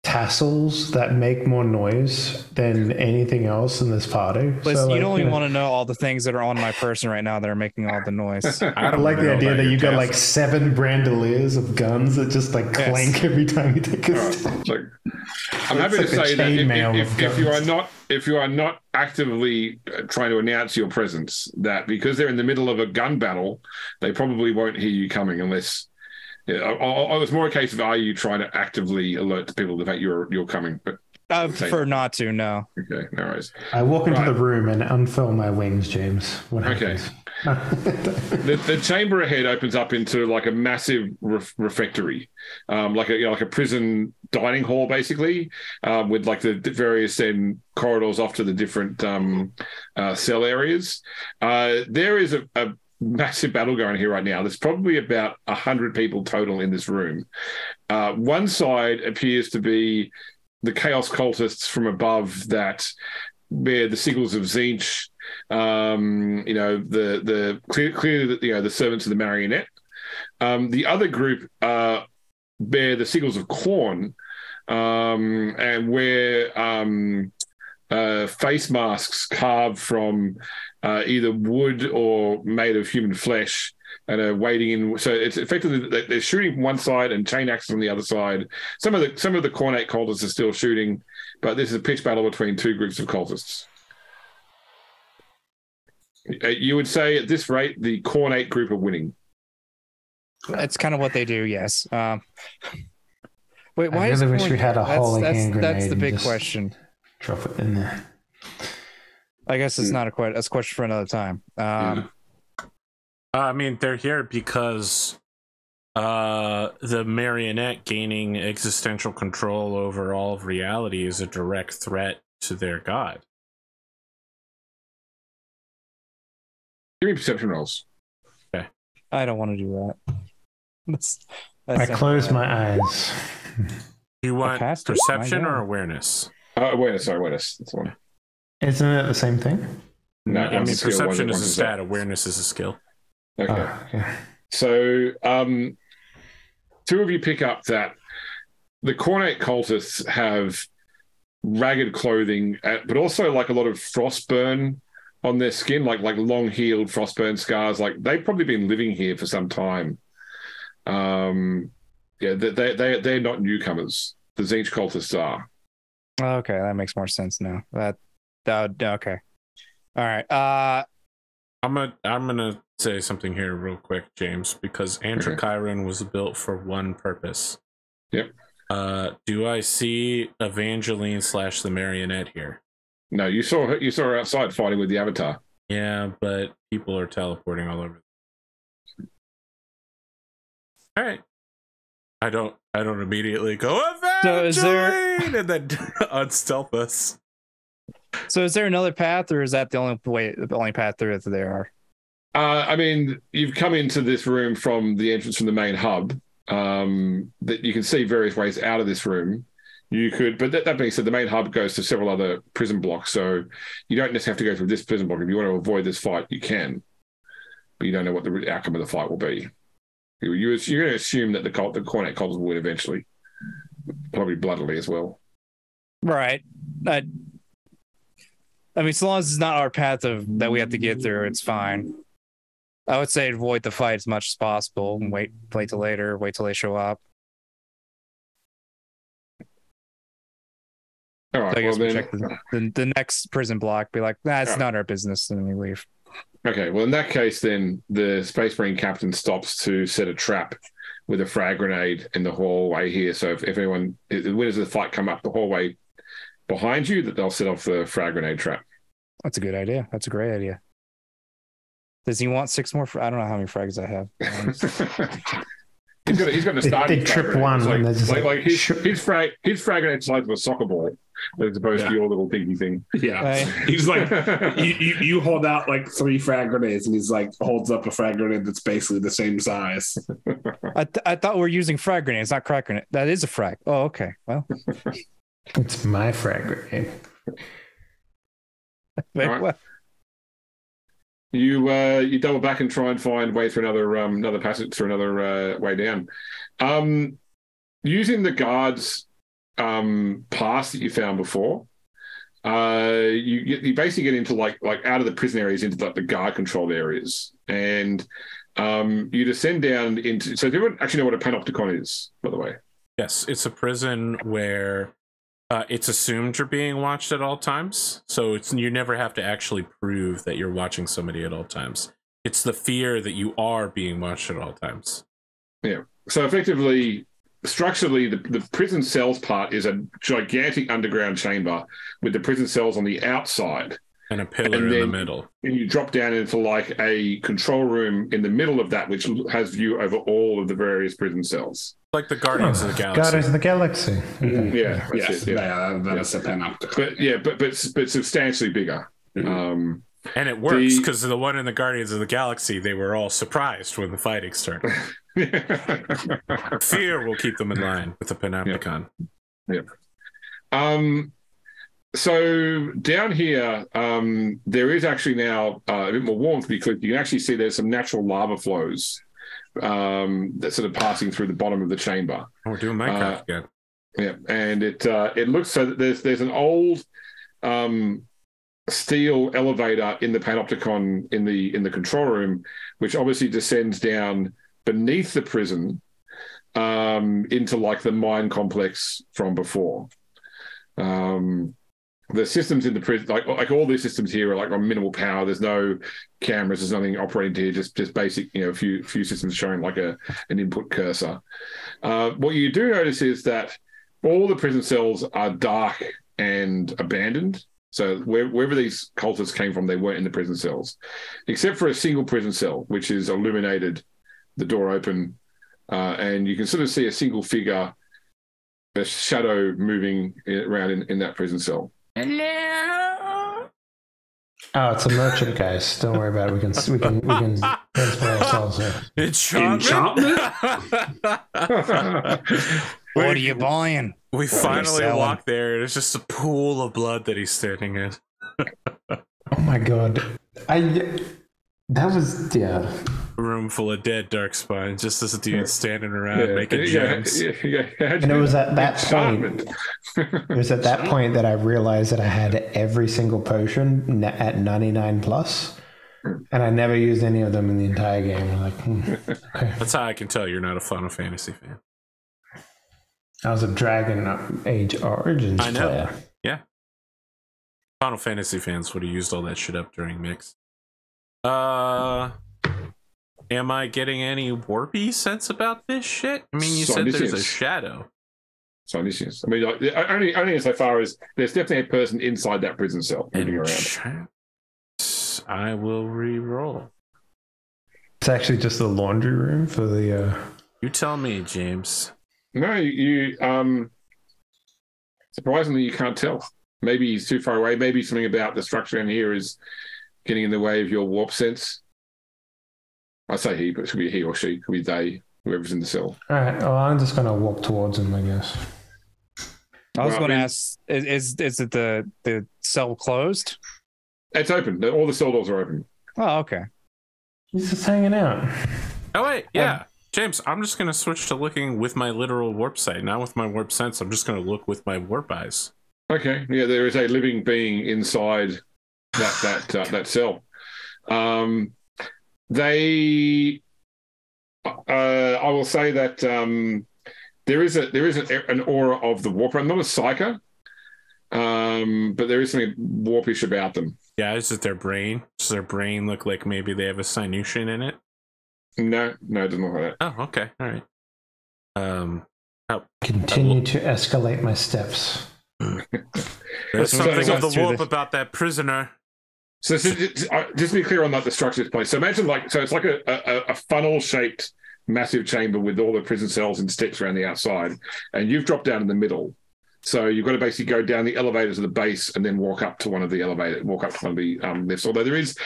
tassels that make more noise than anything else in this party. Listen, you don't even want to know all the things that are on my person right now that are making all the noise. I like the idea that you got like 7 bandoliers of guns that just like clank every time you take a step. Like, I'm happy to say that if you are not actively trying to announce your presence, that because they're in the middle of a gun battle, they probably won't hear you coming unless. Yeah, it's more a case of, are you trying to actively alert the people the fact you're coming? But I prefer not to. No. Okay, no worries. I walk into the room and unfurl my wings, James. What happens? The chamber ahead opens up into like a massive refectory, like a prison dining hall, basically, with like the various corridors off to the different cell areas. There is a massive battle going here right now. There's probably about 100 people total in this room. One side appears to be the Chaos Cultists from above that bear the signals of Tzeentch, clearly the servants of the marionette. The other group bear the signals of Khorne and wear face masks carved from either wood or made of human flesh, and are waiting in. So it's effectively they're shooting from one side and chain axes on the other side. Some of the Khornate cultists are still shooting, but this is a pitched battle between 2 groups of cultists. You would say at this rate the Khornate group are winning. That's kind of what they do. Yes. Wait, why? I really wish we had a holy hand grenade. That's the big question. Drop it in there. I guess it's not that's a question for another time. I mean, they're here because the marionette gaining existential control over all of reality is a direct threat to their god. Give me perception rolls. Okay. I don't want to do that. I close my eyes. You want perception or awareness? Awareness. That's the one. Isn't it the same thing? No, I mean, perception is a stat. Awareness is a skill. Okay. Okay. So, two of you pick up that the Cornate cultists have ragged clothing, but also like a lot of frostburn on their skin, like long-healed frostburn scars. Like they've probably been living here for some time. Yeah, they're not newcomers. The Tzeentch cultists are. Okay, that makes more sense now. That okay. All right. I'm gonna say something here real quick, James, because Androchiron was built for one purpose. Yep. Do I see Evangeline / the marionette here? No, you saw her outside fighting with the Avatar. Yeah, but people are teleporting all over. All right. I don't immediately go Evangeline and then unstealth us. So is there another path, or is that the only path there are? I mean, you've come into this room from the entrance from the main hub. That you can see various ways out of this room. You could, but that being said, the main hub goes to several other prison blocks, so you don't necessarily have to go through this prison block. If you want to avoid this fight, you can, but you don't know what the outcome of the fight will be. You're going to assume that the Cornate cultists will win eventually, probably bloodily as well. Right. I mean, so long as it's not our path that we have to get through, it's fine. I would say avoid the fight as much as possible and wait till later, wait till they show up. All right. So I guess well, we then, check the next prison block, be like, nah, it's not our business, and then we leave. Okay. Well, in that case, then the Space Marine captain stops to set a trap with a frag grenade in the hallway here. So if the winners of the fight come up the hallway behind you, that they'll set off the frag grenade trap. That's a good idea. That's a great idea. Does he want 6 more? I don't know how many frags I have. He's got a starting. They trip one. Like his frag grenade size of a soccer ball, as opposed to your little pinky thing. Yeah, he's like you hold out like 3 frag grenades, and he's like holds up a frag grenade that's basically the same size. I thought we were using frag grenades, not crack grenade. That is a frag. Oh, okay. Well, it's my frag grenade. Right. Well. You double back and try and find way through another passage through another way down. Using the guards pass that you found before, you basically get into like out of the prison areas into like the guard controlled areas, and you descend down into. So do you actually know what a panopticon is, by the way? Yes, it's a prison where it's assumed you're being watched at all times, so you never have to actually prove that you're watching somebody at all times. It's the fear that you are being watched at all times. Yeah. So effectively, structurally, the prison cells part is a gigantic underground chamber with the prison cells on the outside. And a pillar in the middle. And you drop down into like a control room in the middle of that, which has view over all of the various prison cells. Like the Guardians of the Galaxy. Guardians of the Galaxy. Mm-hmm. Yeah. Yes. That's a Panopticon. But substantially bigger. And it works because the one in the Guardians of the Galaxy, they were all surprised when the fighting started. Fear will keep them in line with the Panopticon. Yeah. So down here, there is actually now a bit more warmth because you can actually see there's some natural lava flows that's sort of passing through the bottom of the chamber. Oh, we're doing Minecraft again. Yeah, and it looks so that there's an old steel elevator in the Panopticon in the control room, which obviously descends down beneath the prison into like the mine complex from before. The systems in the prison, like all these systems here, are like on minimal power. There's no cameras. There's nothing operating here. Just basic, a few systems showing like an input cursor. What you do notice is that all the prison cells are dark and abandoned. So wherever these cultists came from, they weren't in the prison cells, except for a single prison cell, which is illuminated, the door open, and you can sort of see a single figure, a shadow moving around in that prison cell. Oh, it's a merchant, guys. Don't worry about it. We can transfer ourselves here. Enchantment? What are you buying? We finally walk there. It's just a pool of blood that he's standing in. Oh my god. That was, yeah. Room full of dead dark spines, just this dude standing around making gems. And it was at that point. It was at that point that I realized that I had every single potion at 99 plus, and I never used any of them in the entire game. I'm like, okay. That's how I can tell you're not a Final Fantasy fan. I was a Dragon Age Origins player. Yeah. Final Fantasy fans would have used all that shit up during mix. Am I getting any warpy sense about this shit? I mean, you said there's a shadow. Omniscience. I mean, like, only insofar as there's definitely a person inside that prison cell moving around. I will re-roll. It's actually just the laundry room for the. You tell me, James. No, you. Surprisingly, you can't tell. Maybe he's too far away. Maybe something about the structure in here is getting in the way of your warp sense. I say he, but it could be he or she, it could be they, whoever's in the cell. All right. Well, I'm just going to walk towards him, I guess. I was going to ask: Is it the cell closed? It's open. All the cell doors are open. Oh, okay. He's just hanging out. Oh wait, yeah, James. I'm just going to switch to looking with my literal warp sight, not with my warp sense. I'm just going to look with my warp eyes. Okay. Yeah, there is a living being inside that cell. I will say that there is an aura of the warper. I'm not a psyker, but there is something warpish about them. Yeah, is it their brain? Does their brain look like maybe they have a Sinutian in it? No, it doesn't look like that. Oh, okay, all right. Continue to escalate my steps. There's something of the warp about that prisoner. So just to be clear on the structure of this place. So imagine it's like a funnel-shaped massive chamber with all the prison cells and steps around the outside, and you've dropped down in the middle. So you've got to basically go down the elevator to the base and then walk up to one of the lifts. Although there is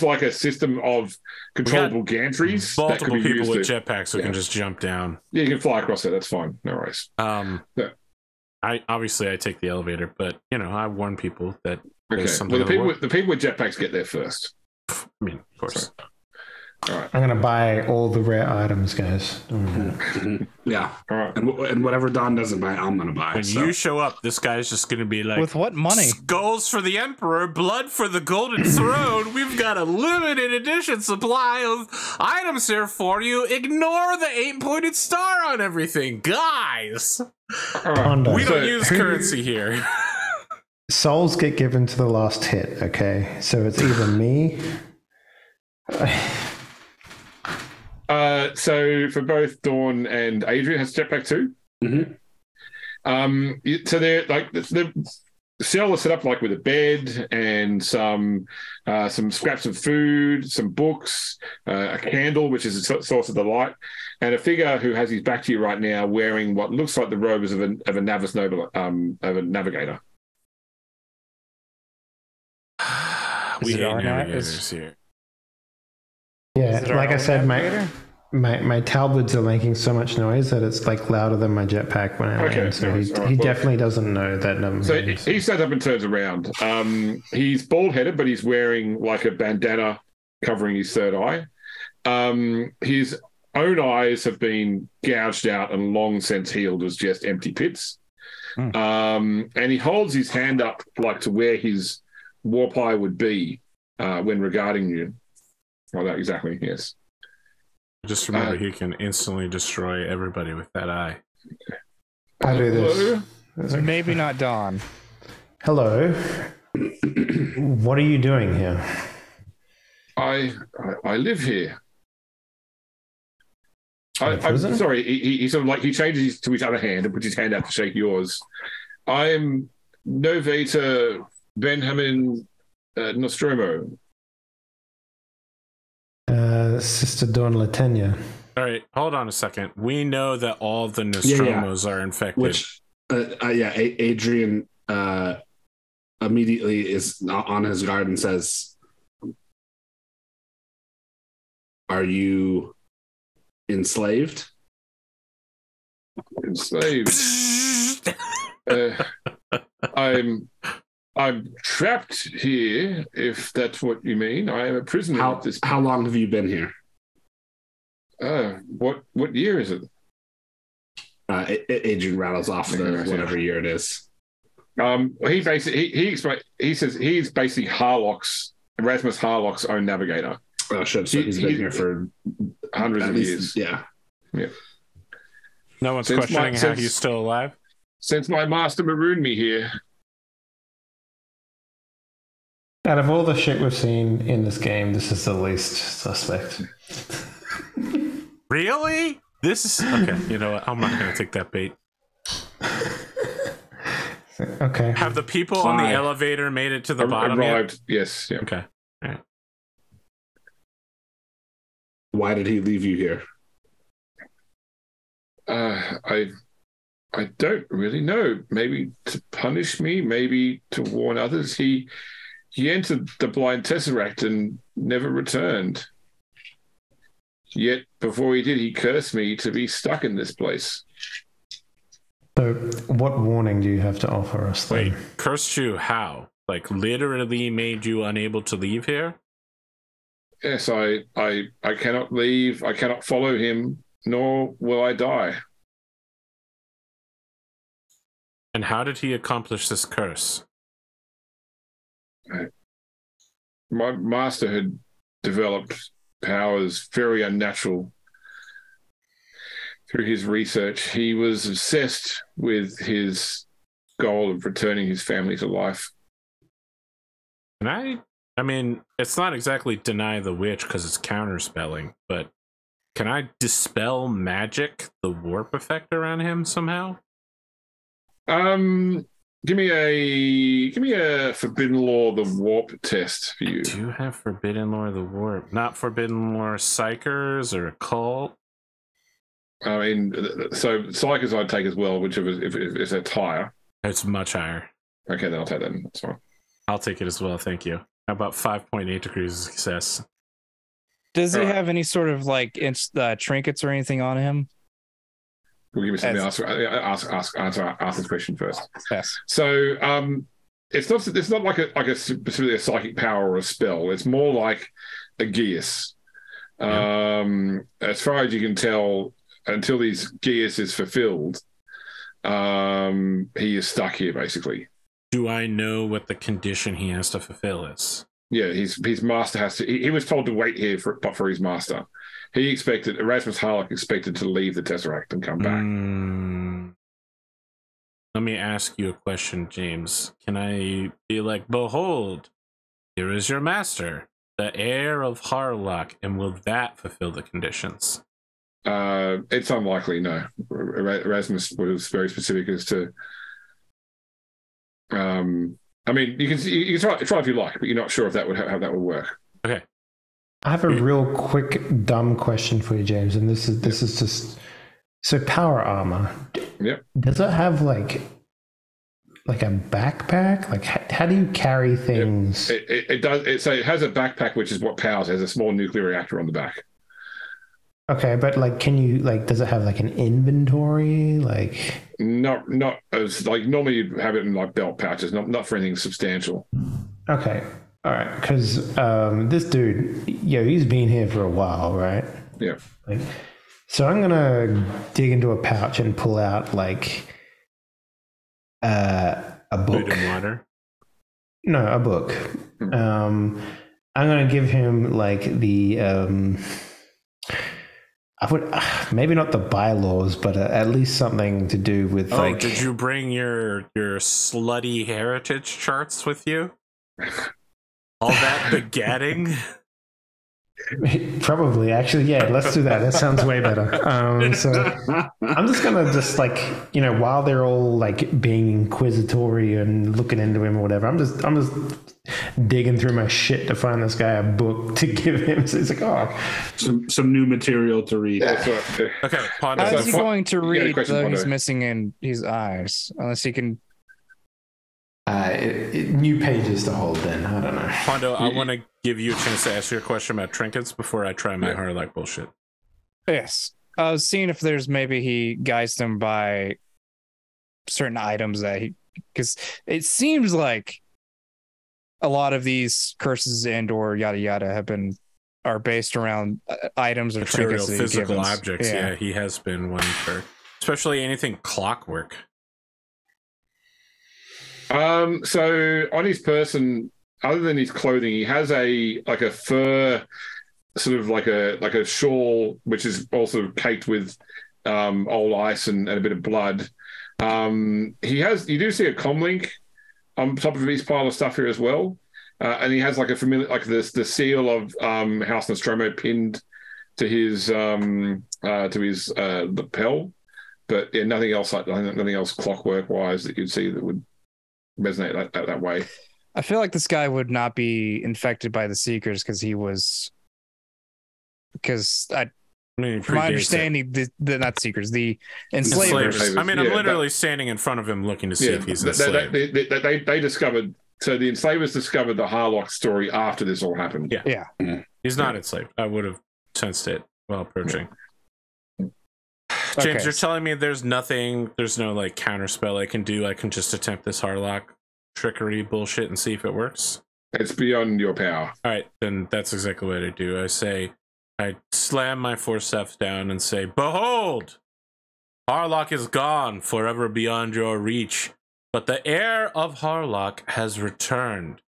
like a system of controllable gantries. Multiple people with jetpacks who can just jump down. Yeah, you can fly across there. That's fine. No worries. I take the elevator, but I warn people that. Okay. Well, the people with jetpacks get there first. I mean, of course. So, all right. I'm gonna buy all the rare items, guys. Yeah. All right. And whatever Don doesn't buy, I'm gonna buy. When you show up, this guy's just gonna be like, with what money? Skulls for the Emperor, blood for the Golden Throne. We've got a limited edition supply of items here for you. Ignore the 8-pointed star on everything, guys. We don't use currency here. Souls get given to the last hit, okay? So it's either me. So for both Thorne and Adrian has jetpack too. Mm-hmm. So they're like the cell is set up like with a bed and some scraps of food, some books, a candle which is a source of the light, and a figure who has his back to you right now wearing what looks like the robes of a Navis noble, of a navigator. We hate navigators here. Yeah, like I said, my talbots are making so much noise that it's like louder than my jetpack when I land. So he definitely doesn't know that number. So he stands up and turns around. He's bald-headed, but he's wearing like a bandana covering his third eye. His own eyes have been gouged out and long since healed as just empty pits. And he holds his hand up like to where his warp eye would be when regarding you. Oh, that exactly, yes. Just remember, he can instantly destroy everybody with that eye. I do this. Maybe not Dawn. Hello. What are you doing here? I live here. I'm sorry. He sort of like he changes to his other hand and puts his hand out to shake yours. I'm Novator Benjamin Nostromo. Sister Dawn Leteinia. All right, hold on a second. We know that all the Nostromos are infected. Which, Adrian immediately is on his guard and says, "Are you enslaved?" Enslaved. I'm trapped here, if that's what you mean. I am a prisoner at this point. How long have you been here? What year is it? Adrian rattles off whatever year it is. He says he's basically Erasmus Harlock's own navigator. Oh, shit. So he's been here for hundreds of years. Yeah. No one's questioning how he's still alive? Since my master marooned me here. Out of all the shit we've seen in this game, this is the least suspect. Really? This is... Okay, you know what? I'm not going to take that bait. Okay. Have the people on the elevator made it to the bottom arrived yet? Yes. Yeah. Okay. All right. Why did he leave you here? I don't really know. Maybe to punish me, maybe to warn others. He entered the blind tesseract and never returned. Yet before he did, he cursed me to be stuck in this place. So what warning do you have to offer us then? Wait, cursed you how? Like literally made you unable to leave here? Yes, I cannot leave. I cannot follow him, nor will I die. And how did he accomplish this curse? My master had developed powers very unnatural through his research. He was obsessed with his goal of returning his family to life. Can I mean, it's not exactly deny the witch because it's counterspelling, but can I dispel magic, the warp effect around him somehow? Give me a Forbidden Law the Warp test for you. Do you have Forbidden Law the Warp? Not Forbidden Law Psychers or Occult? I mean, so Psychers I'd take as well, whichever if it's higher. It's much higher. Okay, then I'll take that. That's fine. I'll take it as well, thank you. How about 5.8 degrees of success? Does he have any sort of like trinkets or anything on him? We'll give me something else. Ask this question first. Yes. So it's not like a specifically a psychic power or a spell. It's more like a geas. As far as you can tell, until these geas is fulfilled, he is stuck here basically. Do I know what the condition he has to fulfill is? Yeah, his master has to. He was told to wait here for his master. Erasmus Harlock expected to leave the Tesseract and come back. Let me ask you a question, James. Can I be like, behold, here is your master, the heir of Harlock, and will that fulfill the conditions? It's unlikely, no. Erasmus was very specific as to... I mean, you can try if you like, but you're not sure if that would how that would work. Okay. I have a real quick dumb question for you, James, and this is just so power armor. Yep. Does it have like a backpack? Like how do you carry things? Yep. It does. It has a backpack, which is what powers. It has a small nuclear reactor on the back. Okay, but like, does it have like an inventory? Like, not as like normally you'd have it in like belt pouches, not for anything substantial. Okay, all right, because this dude, he's been here for a while, right? Yeah. So I'm gonna dig into a pouch and pull out like a book. Food and water. No, a book. I'm gonna give him like the. I would maybe not the bylaws, but at least something to do with like. Did you bring your slutty heritage charts with you? All that begatting. Probably, actually, yeah. Let's do that. That sounds way better. So I'm just gonna while they're all like being inquisitory and looking into him or whatever, I'm just digging through my shit to find this guy a book to give him. So it's like, some new material to read. Okay, Pondo. How is he going to read though? He's Pondo. missing in his eyes, unless he can. New pages to hold. Then I don't know. Pondo, I want to give you a chance to ask your question about trinkets before I try my Harlock bullshit. Yes, I was seeing if there's maybe he guides them by certain items that because it seems like a lot of these curses and or yada yada are based around items or Material, trinkets, physical objects. Yeah, he has been one for, especially anything clockwork. So on his person, other than his clothing, he has a fur, sort of like a shawl, which is also caked with old ice and a bit of blood. You do see a comlink on top of his pile of stuff here as well, and he has like a familiar, like the seal of House Nostromo pinned to his lapel, but yeah, nothing else clockwork wise that you'd see that would resonate that way. I feel like this guy would not be infected by the Seekers from my understanding, the not Seekers, the enslavers. I mean, I'm literally standing in front of him looking to see if he's enslaved. They discovered, so the enslavers discovered the Harlock story after this all happened. Yeah. He's not enslaved. I would have sensed it while approaching. James, you're telling me there's no like counterspell I can do. I can just attempt this Harlock trickery bullshit and see if it works. It's beyond your power. All right, then that's exactly what I do. I slam my forceps down and say, "Behold, Harlock is gone, forever beyond your reach. But the heir of Harlock has returned.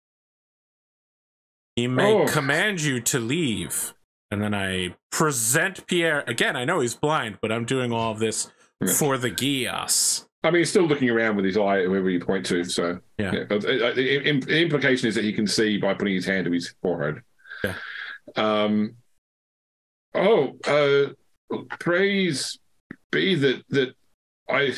He may command you to leave." And then I present Pierre. Again, I know he's blind, but I'm doing all of this for the Gias. I mean, he's still looking around with his eye wherever you point to. So yeah. The implication is that he can see by putting his hand to his forehead. Yeah. Praise be that I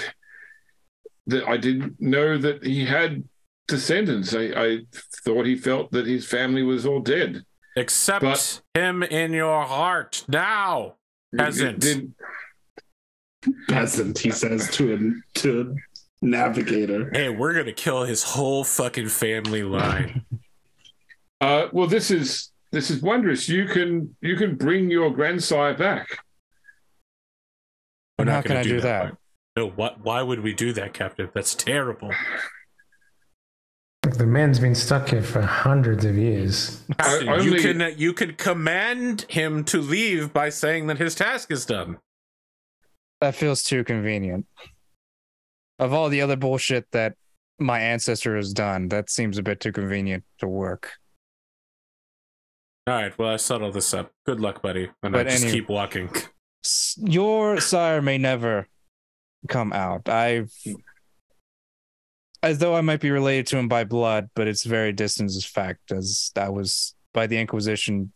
didn't know that he had descendants. I thought he felt that his family was all dead. Accept him in your heart now, peasant. Peasant, he says to a navigator. Hey, we're gonna kill his whole fucking family line. Well, this is wondrous. You can bring your grandsire back. We're How not can gonna I do that? No, why would we do that, Captain? That's terrible. The man's been stuck here for hundreds of years. You can command him to leave by saying that his task is done. That feels too convenient. Of all the other bullshit that my ancestor has done, that seems a bit too convenient to work. All right, well, I settled this up. Good luck, buddy. And I just keep walking. Your sire may never come out. As though I might be related to him by blood, but it's very distant as fact, as that was by the Inquisition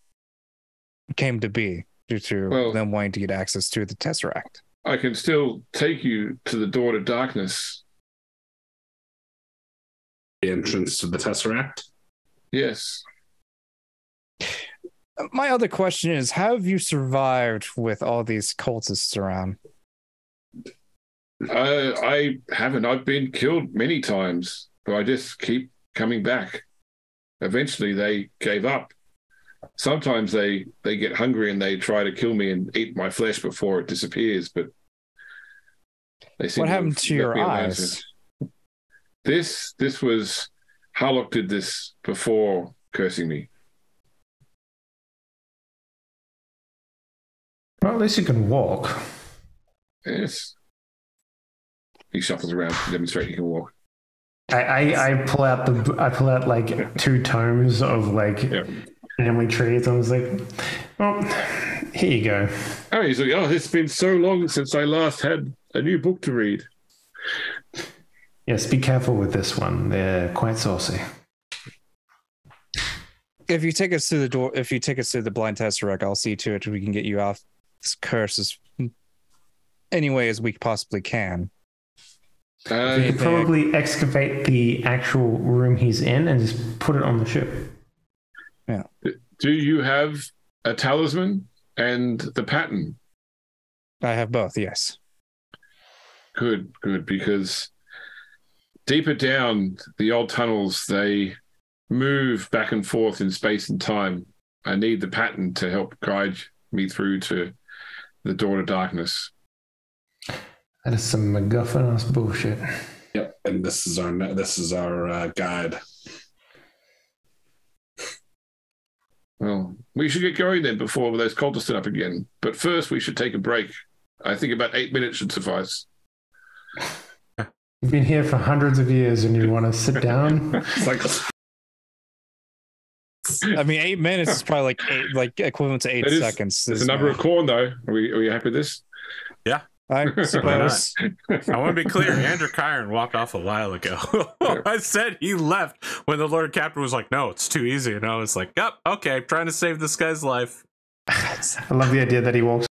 came to be due to them wanting to get access to the Tesseract. I can still take you to the door to darkness. The entrance to the Tesseract? Yes. My other question is, how have you survived with all these cultists around? I haven't. I've been killed many times, but I just keep coming back. Eventually, they gave up. Sometimes they get hungry and they try to kill me and eat my flesh before it disappears. But they seem what happened to your eyes? This was Harlock did this before cursing me. Well, at least you can walk. Yes. He shuffles around to demonstrate he can walk. I pull out like 2 tomes of like family trees. I was like, well, here you go. Oh, he's like, it's been so long since I last had a new book to read. Yes, be careful with this one. They're quite saucy. if you take us through the door, if you take us through the blind tesseract, I'll see to it we can get you off this curse as any way as we possibly can. You probably excavate the actual room he's in and just put it on the ship. Yeah. Do you have a talisman and the pattern? I have both, yes. Good, because deeper down the old tunnels, they move back and forth in space and time. I need the pattern to help guide me through to the door to darkness. That is some MacGuffin-ass bullshit. Yep, and this is our guide. Well, we should get going then before those cultists turn up again. But first, we should take a break. I think about 8 minutes should suffice. You've been here for hundreds of years and you want to sit down? It's like, I mean, 8 minutes is probably like equivalent to 8 seconds. It's a number of corn, though. Are we happy with this? Yeah. I suppose. I want to be clear. Androchiron walked off a while ago. I said he left when the Lord Captain was like, no, it's too easy. And I was like, yep, okay, I'm trying to save this guy's life. I love the idea that he walks